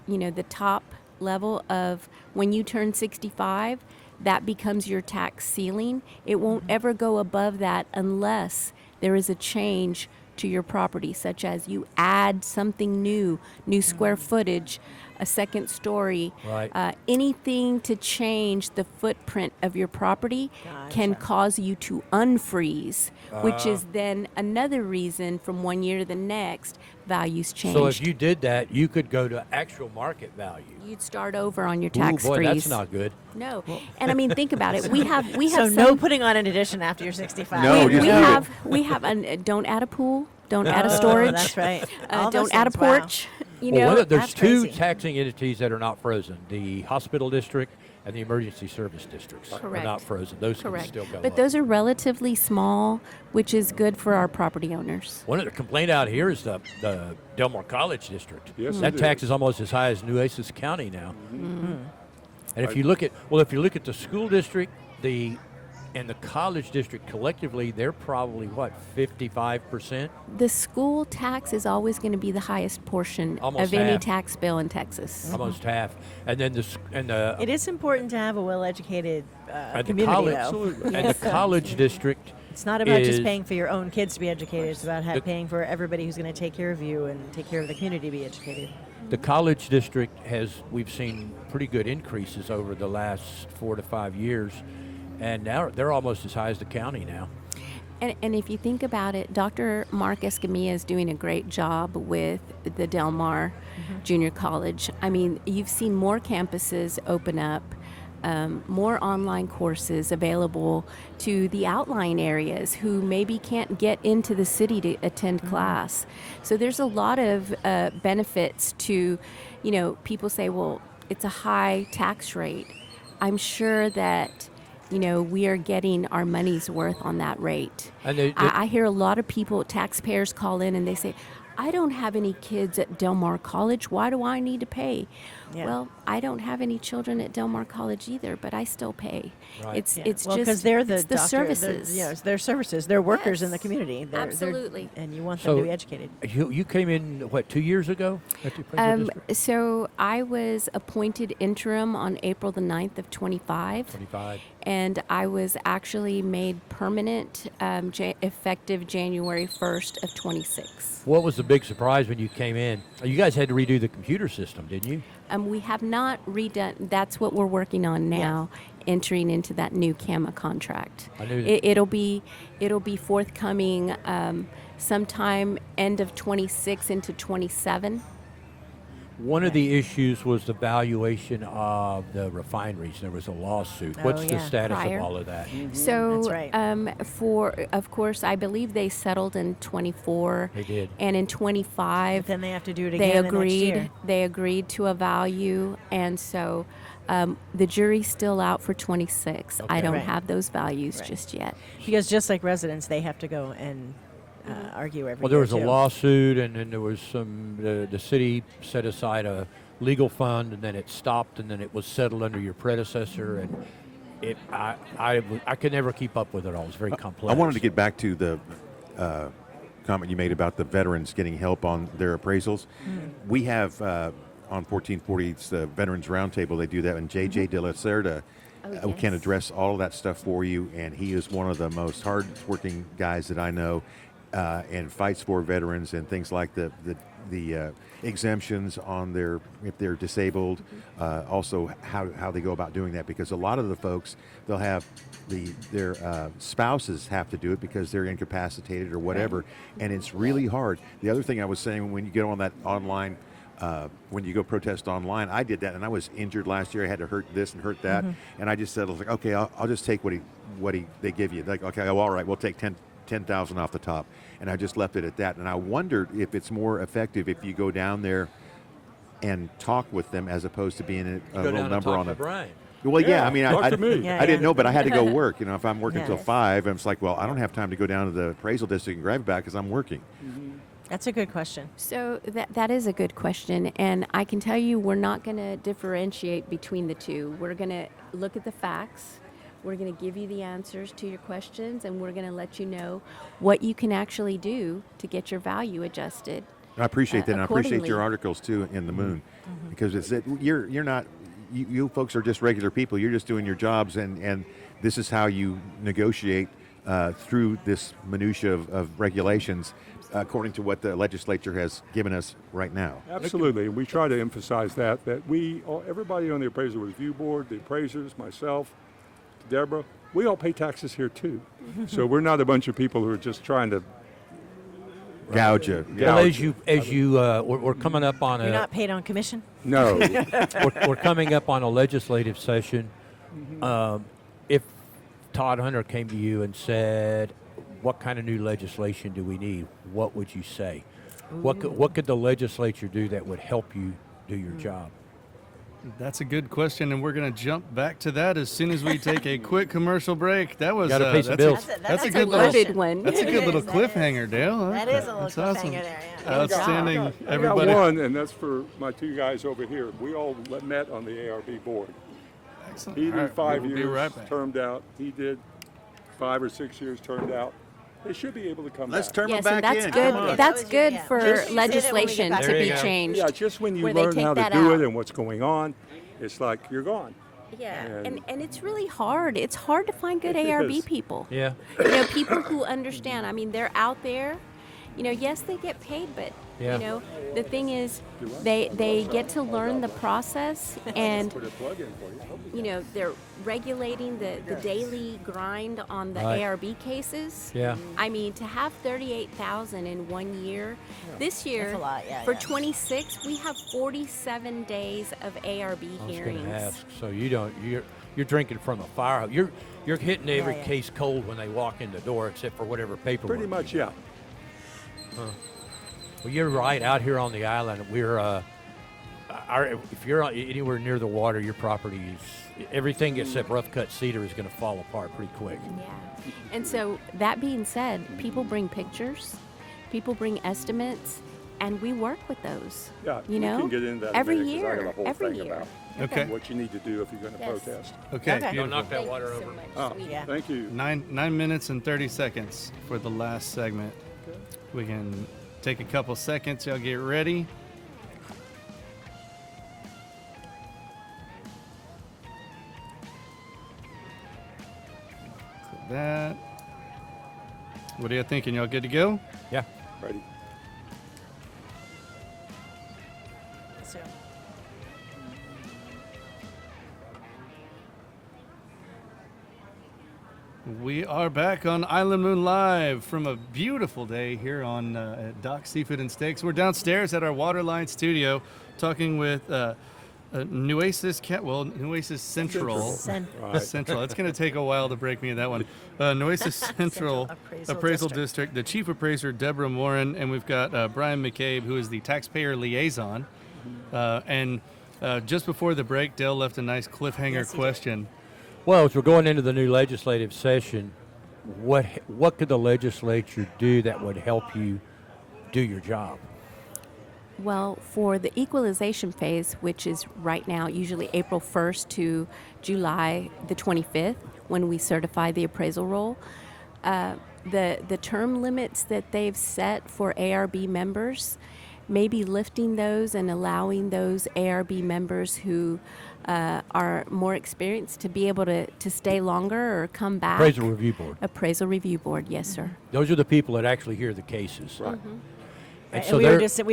the top level of when you turn 65. That becomes your tax ceiling. It won't ever go above that unless there is a change to your property, such as you add something new square footage, a second story, Right. anything to change the footprint of your property can cause you to unfreeze, which is then another reason from one year to the next, values change. So if you did that, you could go to actual market value. You'd start over on your tax Ooh, boy, freeze. that's not good. No, and I mean, think about it. We have So some, no putting on an addition after you're 65. No, we just have don't add a pool, don't add a storage. That's right. All those Don't add a things, wow. porch. You Well, know, there's that's two crazy. taxing entities that are not frozen: the hospital district and the emergency service districts are Correct. not frozen. Those correct. can still go But up. those are relatively small, which is good for our property owners. One of the complaint out here is the Del Mar College district. Yes, that it tax is. is almost as high as Nueces County now. Mm-hmm. And if you look at the school district, and the college district collectively, they're probably 55%. The school tax is always going to be the highest portion Almost of any half. tax bill in Texas. Almost half. And then the It is important to have a well-educated and the community, college though. and the college district. It's not about just is- paying for your own kids to be educated. It's about The- paying for everybody who's going to take care of you and take care of the community to be educated. The college district we've seen pretty good increases over the last 4 to 5 years, and now they're almost as high as the county now. And if you think about it, Dr. Mark Escamilla is doing a great job with the Del Mar Junior College. I mean, you've seen more campuses open up, more online courses available to the outlying areas who maybe can't get into the city to attend class. So there's a lot of benefits to, people say, well, it's a high tax rate. I'm sure that we are getting our money's worth on that rate. And I hear a lot of people, taxpayers, call in and they say, I don't have any kids at Del Mar College. Why do I need to pay? Yeah. Well, I don't have any children at Del Mar College either, but I still pay. Right. It's Well, just because they're the it's the doctor, services. It's their services. They're workers in the Yes, community. They're, absolutely. And you want them So to be educated. You came in 2 years ago at the appraisal district? So I was appointed interim on April the 9th of 25. 25. And I was actually made permanent effective January 1st of 26. What was a big surprise when you came in. You guys had to redo the computer system, didn't you? We have not redone. That's what we're working on now, entering into that new CAMA contract. I knew It'll be forthcoming sometime end of 26 into 27. One of the issues was the valuation of the refineries. There was a lawsuit. What's the status Prior. of all of that? So, That's right. of course, I believe they settled in 24. They did. And in 25, Then they have to do it they again the next agreed. year. They agreed to a value, and so the jury's still out for 26. I don't Right. have those values Right. just yet. Because just like residents, they have to go and argue every Well, there year, was a too. lawsuit, and then there was some. The city set aside a legal fund, and then it stopped, and then it was settled under your predecessor, and I could never keep up with it all. It was very complex. I wanted to get back to the comment you made about the veterans getting help on their appraisals. We have on 1440, it's the Veterans Roundtable. They do that, and J.J. De La Cerda can address all of that stuff for you, and he is one of the most hard-working guys that I know, and fights for veterans and things like the exemptions on their if they're disabled, also how they go about doing that, because a lot of the folks, they'll have their spouses have to do it because they're incapacitated or whatever, and it's really hard. The other thing I was saying, when you get on that online, when you go protest online, I did that, and I was injured last year. I had to hurt this and hurt that, and I just said, I was like, okay, I'll just take what they give you. Like, okay, well, all right, we'll take 10,000 off the top, and I just left it at that. And I wondered if it's more effective if you go down there and talk with them as opposed to being a little number on a. Brian. Well, yeah, I mean, talk I to me. I didn't know, but I had to go work. You know, if I'm working Yeah. till 5, and it's like, well, I don't have time to go down to the appraisal district and grab it back because I'm working. That's a good question. So that is a good question, and I can tell you we're not going to differentiate between the two. We're going to look at the facts. We're going to give you the answers to your questions, and we're going to let you know what you can actually do to get your value adjusted. I appreciate that, and I appreciate accordingly. your articles too in the Moon, because it's that you're not you folks are just regular people. You're just doing your jobs, and this is how you negotiate through this minutia of regulations, according to what the legislature has given us right now. Absolutely, and we try to emphasize that everybody on the appraisal review board, the appraisers, myself, Deborah, we all pay taxes here too. So we're not a bunch of people who are just trying to gouge you. Well, we're coming up on You're a. not paid on commission? No. we're coming up on a legislative session. If Todd Hunter came to you and said, "What kind of new legislation do we need?" What would you say? What could the legislature do that would help you do your job? That's a good question, and we're going to jump back to that as soon as we take a quick commercial break. That was Gotta pay some bills. That's a good loaded one. That's a good little That cliffhanger, Dale. That is a little That's awesome. cliffhanger there, yeah. Outstanding, I got everybody. one, and that's for my two guys over here. We all met on the ARB board. Excellent. He All did right, 5 we'll be years, right back. termed out. He did 5 or 6 years, termed out. They should be able to come Let's back. term them Yes, and back that's in. good. Come on. That's good Yeah. for Just say that when we get legislation back to There be you go. changed. Yeah, just when you where they learn take how to that do out. it and what's going on, it's like you're gone. Yeah, And- and it's really hard. It's hard to find good It ARB is. people. Yeah. People who understand. I mean, they're out there. Yes, they get paid, but Yeah. the thing is, they get to learn the process, and Put a plug in for you. they're regulating the daily grind on the Right. ARB cases. Yeah. I mean, to have 38,000 in 1 year, this year That's a lot, yeah, for yeah. 26, we have 47 days of ARB I was hearings. going to ask. So you're drinking from a fire hose. You're hitting every Yeah, yeah. case cold when they walk in the door, except for whatever paperwork. Pretty much, you yeah. got. Well, you're right. Out here on the island, we're if you're anywhere near the water, your property is everything except rough cut cedar is going to fall apart pretty quick. Yeah. And so that being said, people bring pictures, people bring estimates, and we work with those. Yeah, You we know? can get into that Every in a minute, 'cause I got year, a whole every thing year. about Okay. what you need to do if you're going to Yes. protest. Okay, Okay. Don't beautiful. knock that Thank water you so over. much, Oh, sweetie. Yeah. thank you. 9 minutes and 30 seconds for the last segment. We can take a couple seconds. Y'all get ready. Click that. What are you thinking? Y'all good to go? Yeah. Ready. We are back on Island Moon Live from a beautiful day here on at Doc Seafood and Steaks. We're downstairs at our Waterline studio talking with Nueces Central. Central. It's going to take a while to break me in that one. Nueces Central Appraisal District, the Chief Appraiser, Deborah Morin, and we've got Brian McCabe, who is the Taxpayer Liaison. And just before the break, Dale left a nice cliffhanger question. Well, as we're going into the new legislative session, what could the legislature do that would help you do your job? Well, for the equalization phase, which is right now usually April 1st to July the 25th, when we certify the appraisal roll, the term limits that they've set for ARB members, maybe lifting those and allowing those ARB members who are more experienced to be able to stay longer or come back. Appraisal Review Board. Appraisal Review Board, yes, sir. Those are the people that actually hear the cases. Right. And And so we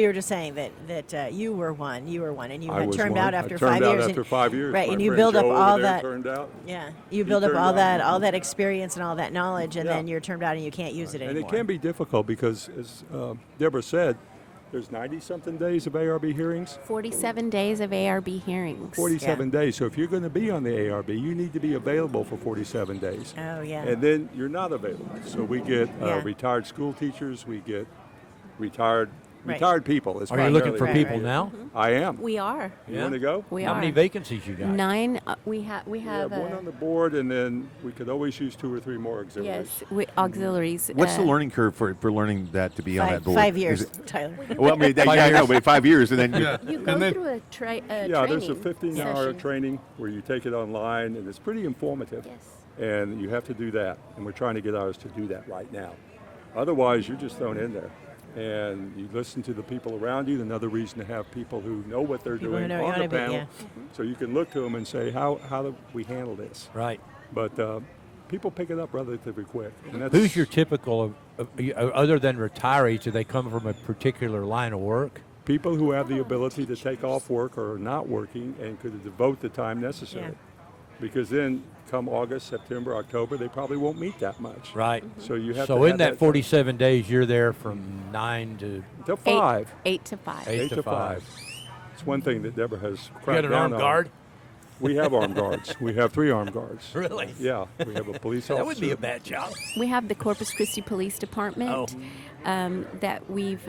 were just saying that you were one, and you had turned out after 5 turned years. out after 5 years. Right, My and you friend build up Joe all over there that. turned out. Yeah, you He build up turned all out. that experience and all that knowledge, and Yeah. then you're turned out and you can't use it And anymore. it can be difficult because, as Deborah said, there's 90-something days of ARB hearings. 47 days of ARB hearings. 47 days. So if you're going to be on the ARB, you need to be available for 47 days. Oh, yeah. And then you're not available. So we get retired school teachers. We get retired people. Are you looking for people now? I am. We are. You want to go? We How are. many vacancies you got? 9. We have. We have one on the board, and then we could always use 2 or 3 more auxiliaries. Yes, auxiliaries. What's the learning curve for learning that to be on that board? 5 years, Is it- Tyler. Well, I mean, I know, but 5 years, and then You go through a training. Yeah, there's a 15-hour session. training where you take it online, and it's pretty informative. And you have to do that, and we're trying to get ours to do that right now. Otherwise, you're just thrown in there. And you listen to the people around you. Another reason to have people who know what they're People who doing know on what the you wanna be, panel, so you can look to them and say, how do we handle this? Right. But people pick it up relatively quick. And that's, Who's your typical, other than retirees, do they come from a particular line of work? people who have the ability to take off work or are not working and could devote the time necessary. Yeah. Because then, come August, September, October, they probably won't meet that much. Right. So you have So to in have that 47 days, you're there from 9 to 5. 8 to 5. 8 to 5. It's one thing that Deborah has You got cracked an down armed on. guard? We have armed guards. We have 3 armed guards. Really? Yeah. We have a police officer. That would be a bad job. We have the Corpus Christi Police Department Oh. that we've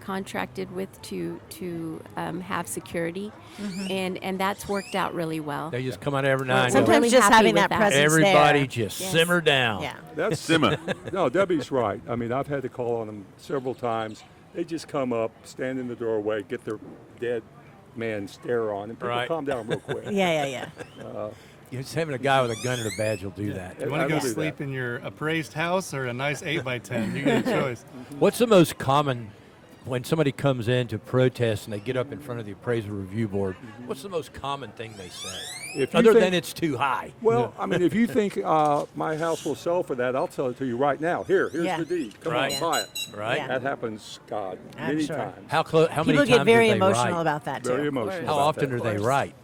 contracted with to have security, and that's worked out really well. They just come out every night. Sometimes really just happy having with that that. presence Everybody there. just Yes. simmer down. Yeah. That's Simmer. No, Debbie's right. I mean, I've had to call on them several times. They just come up, stand in the doorway, get their dead man stare on, and people Right. calm down real quick. Yeah. Just having a guy with a gun and a badge will do that. You want I to go will do sleep that. in your appraised house or a nice 8x10? You get a choice. What's the most common when somebody comes in to protest and they get up in front of the appraisal review board? What's the most common thing they say? If you Other think- than it's too high. Well, I mean, if you think my house will sell for that, I'll sell it to you right now. Here's Yeah. the deed. Come Right. on, buy it. Right. Yeah. That happens, God, I'm many sure. times. How People many times get very do they emotional write? about that too. Very emotional. How about often that. do they write?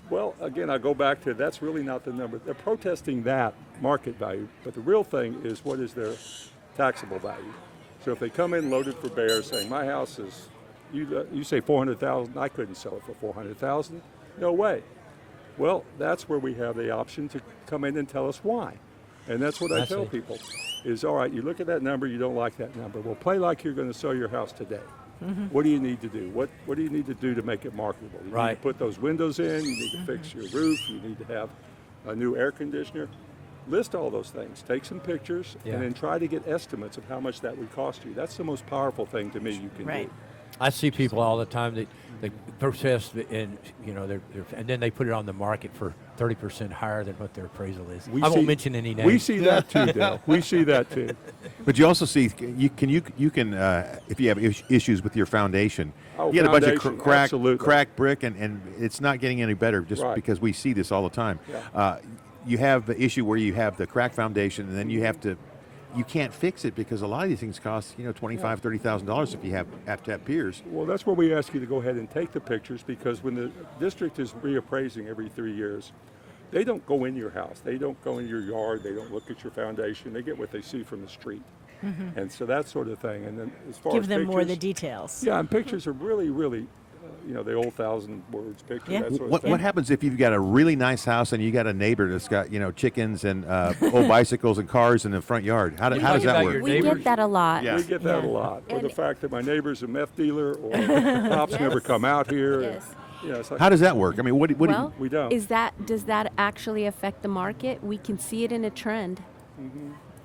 Well, again, I go back to that's really not the number. They're protesting that market value, but the real thing is what is their taxable value. So if they come in loaded for bear, saying my house is, you say 400,000, I couldn't sell it for 400,000. No way. Well, that's where we have the option to come in and tell us why, and that's what I tell see. people: is all right. You look at that number, you don't like that number. Well, play like you're going to sell your house today. What do you need to do? What do you need to do to make it marketable? You need Right. to put those windows in. You need to fix your roof. You need to have a new air conditioner. List all those things. Take some pictures, Yeah. and then try to get estimates of how much that would cost you. That's the most powerful thing to me you can Right. do. I see people all the time that they protest and and then they put it on the market for 30% higher than what their appraisal is. I won't mention any names. We see that too, Dale. We see that too. But you also see you can if you have issues with your foundation, Oh, you get a bunch of foundation, absolutely. cracked brick, and it's not getting any better just Right. because we see this all the time. Yeah. You have the issue where you have the cracked foundation, and then you can't fix it because a lot of these things cost $25,000, $30,000 if you have to have piers. Well, that's where we ask you to go ahead and take the pictures, because when the district is reappraising every 3 years, they don't go in your house. They don't go in your yard. They don't look at your foundation. They get what they see from the street. Mhm. And so that sort of thing. And then as far Give as them more of the pictures- details. Yeah, and pictures are really, really, the old 1,000 words picture, Yeah. that sort of What, thing. what happens if you've got a really nice house and you got a neighbor that's got chickens and old bicycles and cars in the front yard? How does that work? We get that a lot. We get that a lot. Or the And- fact that my neighbor's a meth dealer, or cops never come out here. Yes. It's like- How does that work? I mean, what do Well, we don't. does that actually affect the market? We can see it in a trend.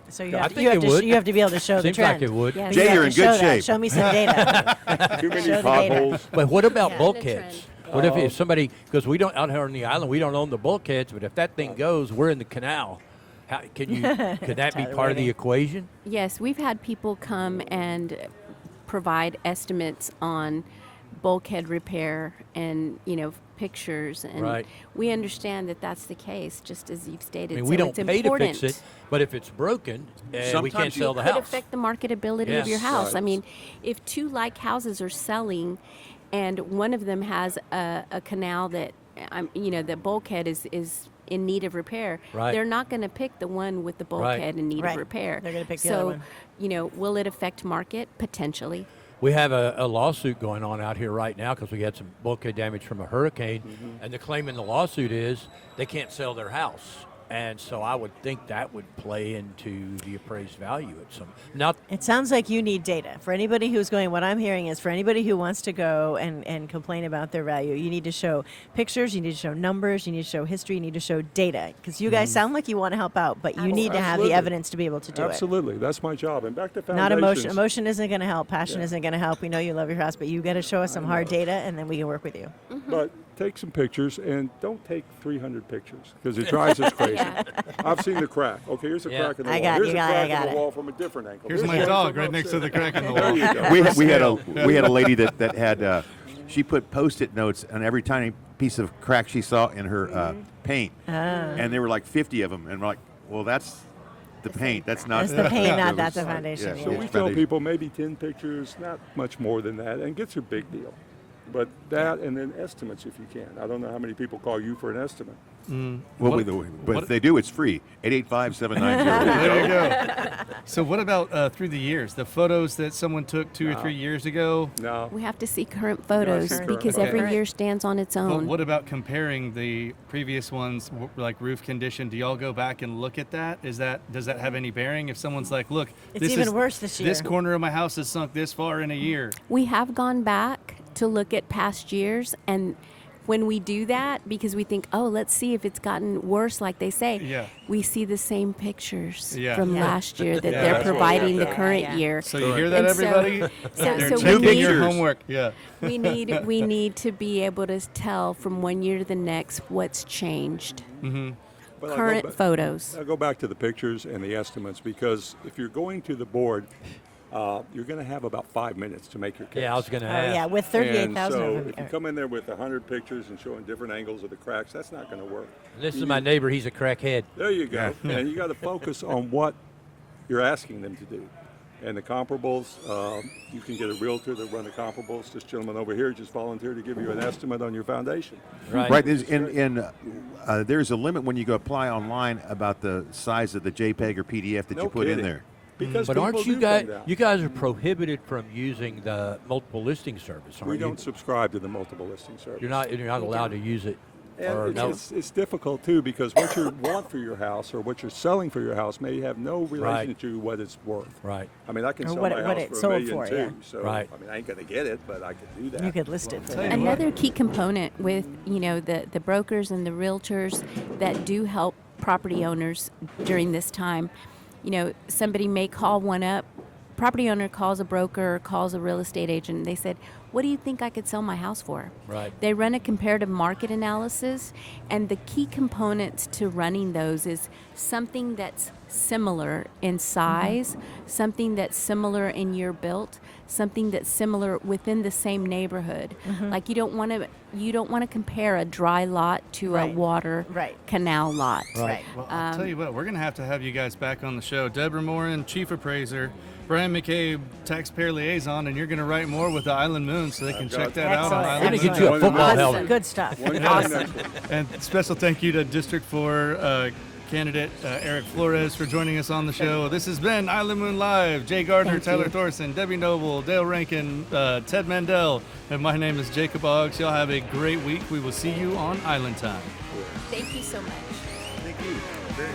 So I you have, think you, have it to, would. you have to be able to show Seems the trend. like it would. Yes. Jay, You have you're to in show good that. shape. Show me some data. Too many Show the potholes. But what about Yeah. bulkheads? What if somebody, because we don't, out here on the island, we don't own the bulkheads, but if that thing goes, we're in the canal. How, could that be Tyler part of the waiting. equation? Yes, we've had people come and provide estimates on bulkhead repair and pictures, and Right. we understand that that's the case, just as you've stated. I mean, so we don't it's pay important. to fix it, but if it's broken, we Sometimes can't you sell the Could house. affect the marketability Yes. of your house. Right. I mean, if two like houses are selling, and one of them has a canal that the bulkhead is in need of repair, Right. they're not going to pick the one with the bulkhead in need Right. of repair. They're gonna pick the other so, one. will it affect market? Potentially. We have a lawsuit going on out here right now because we had some bulkhead damage from a hurricane, and the claim in the lawsuit is they can't sell their house. And so I would think that would play into the appraised value at some. Not It sounds like you need data. For anybody who's going, what I'm hearing is for anybody who wants to go and complain about their value, you need to show pictures, you need to show numbers, you need to show history, you need to show data. Because you guys sound like you want to help out, but you need to have the Absolutely. evidence to be able to do Absolutely. That's my job. And back to it. foundations. Not emotion. Emotion isn't going to help. Passion isn't going to help. We know you love your house, but you got to show us some hard data, and then we can work with you. But take some pictures, and don't take 300 pictures because it drives us crazy. I've seen the crack. Okay, here's a Yeah. crack in the I wall. got it, Here's you a got it, I crack got in it. the wall from a different angle. Here's my one dog from right next to the upstairs. crack in the There wall. you go. We had a lady that had she put Post-it notes on every tiny piece of crack she saw in her paint, and there were like 50 of them, and we're like, well, that's the paint. That's not. That's the paint, not that's the Yeah, foundation. So Yeah. we tell people maybe 10 pictures, not much more than that, and gets a big deal. But that and then estimates if you can. I don't know how many people call you for an estimate. Well, but if they do, it's free. 885-790. There you go. So what about through the years? The photos that someone took 2 or 3 years ago? No. We have to see current photos current. because Okay. every year stands on its But own. what about comparing the previous ones, like roof condition? Do y'all go back and look at that? Does that have any bearing? If someone's like, look, It's even worse this year. This corner of my house has sunk this far in a year. We have gone back to look at past years, and when we do that, because we think, oh, let's see if it's gotten worse, like they say, Yeah. we see the same pictures Yeah. from Yeah. last year that Yeah, they're that's what we providing the have. current Yeah. year. So you hear that, And so- everybody? so They're we checking need- your homework. Yeah. we need to be able to tell from one year to the next what's changed. Mm-hmm. Well, I'll Current go ba- photos. I'll go back to the pictures and the estimates because if you're going to the board, you're going to have about 5 minutes to make your case. Yeah, I was going to Oh, ask. yeah, with And 38,000 so of if them. you come in there with 100 pictures and showing different angles of the cracks, that's not going to work. This is You my need- neighbor. He's a crackhead. There you go. And you got to focus on what you're asking them to do. And the comparables, you can get a realtor to run the comparables. This gentleman over here just volunteered to give you an estimate on your foundation. Right. There's a limit when you go apply online about the size of the JPEG or PDF that No you put in kidding. there. Because But aren't people you do guys? come down. You guys are prohibited from using the multiple listing service, aren't We you? don't subscribe to the multiple listing service. You're not allowed to use it. Or And no. it's difficult too because what you want for your house or what you're selling for your house may have no relation Right. to what it's worth. Right. I mean, I can Or sell what my it- what house it for sold $1 million for, too. yeah. So Right. I mean, I ain't gonna get it, but I could do that. You could list it for that. Another key component with the brokers and the realtors that do help property owners during this time, somebody may call one up. Property owner calls a broker, calls a real estate agent, and they said, what do you think I could sell my house for? Right. They run a comparative market analysis, and the key components to running those is something that's similar in size, something that's similar in year built, something that's similar within the same neighborhood. Like you don't want to compare a dry lot to Right. a water Right. canal lot. Right. Well, I'll tell you what, we're going to have you guys back on the show. Deborah Morin, Chief Appraiser, Brian McCabe, Taxpayer Liaison, and you're going to write more with the Island Moon. Moon, so they can I've check got that out on Excellent. Island We're gonna get Moon. you a One in the football next helmet. one. Good stuff. One in the Awesome. next one. And special thank you to District 4 candidate Eric Flores for joining us on the show. This has been Island Moon Live. Jay Gardner, Thank Tyler you. Thorson, Debbie Noble, Dale Rankin, Ted Mandel, and my name is Jacob Oggs. Y'all have a great week. We will see you on Island Time. Thank you so much. Thank you. Very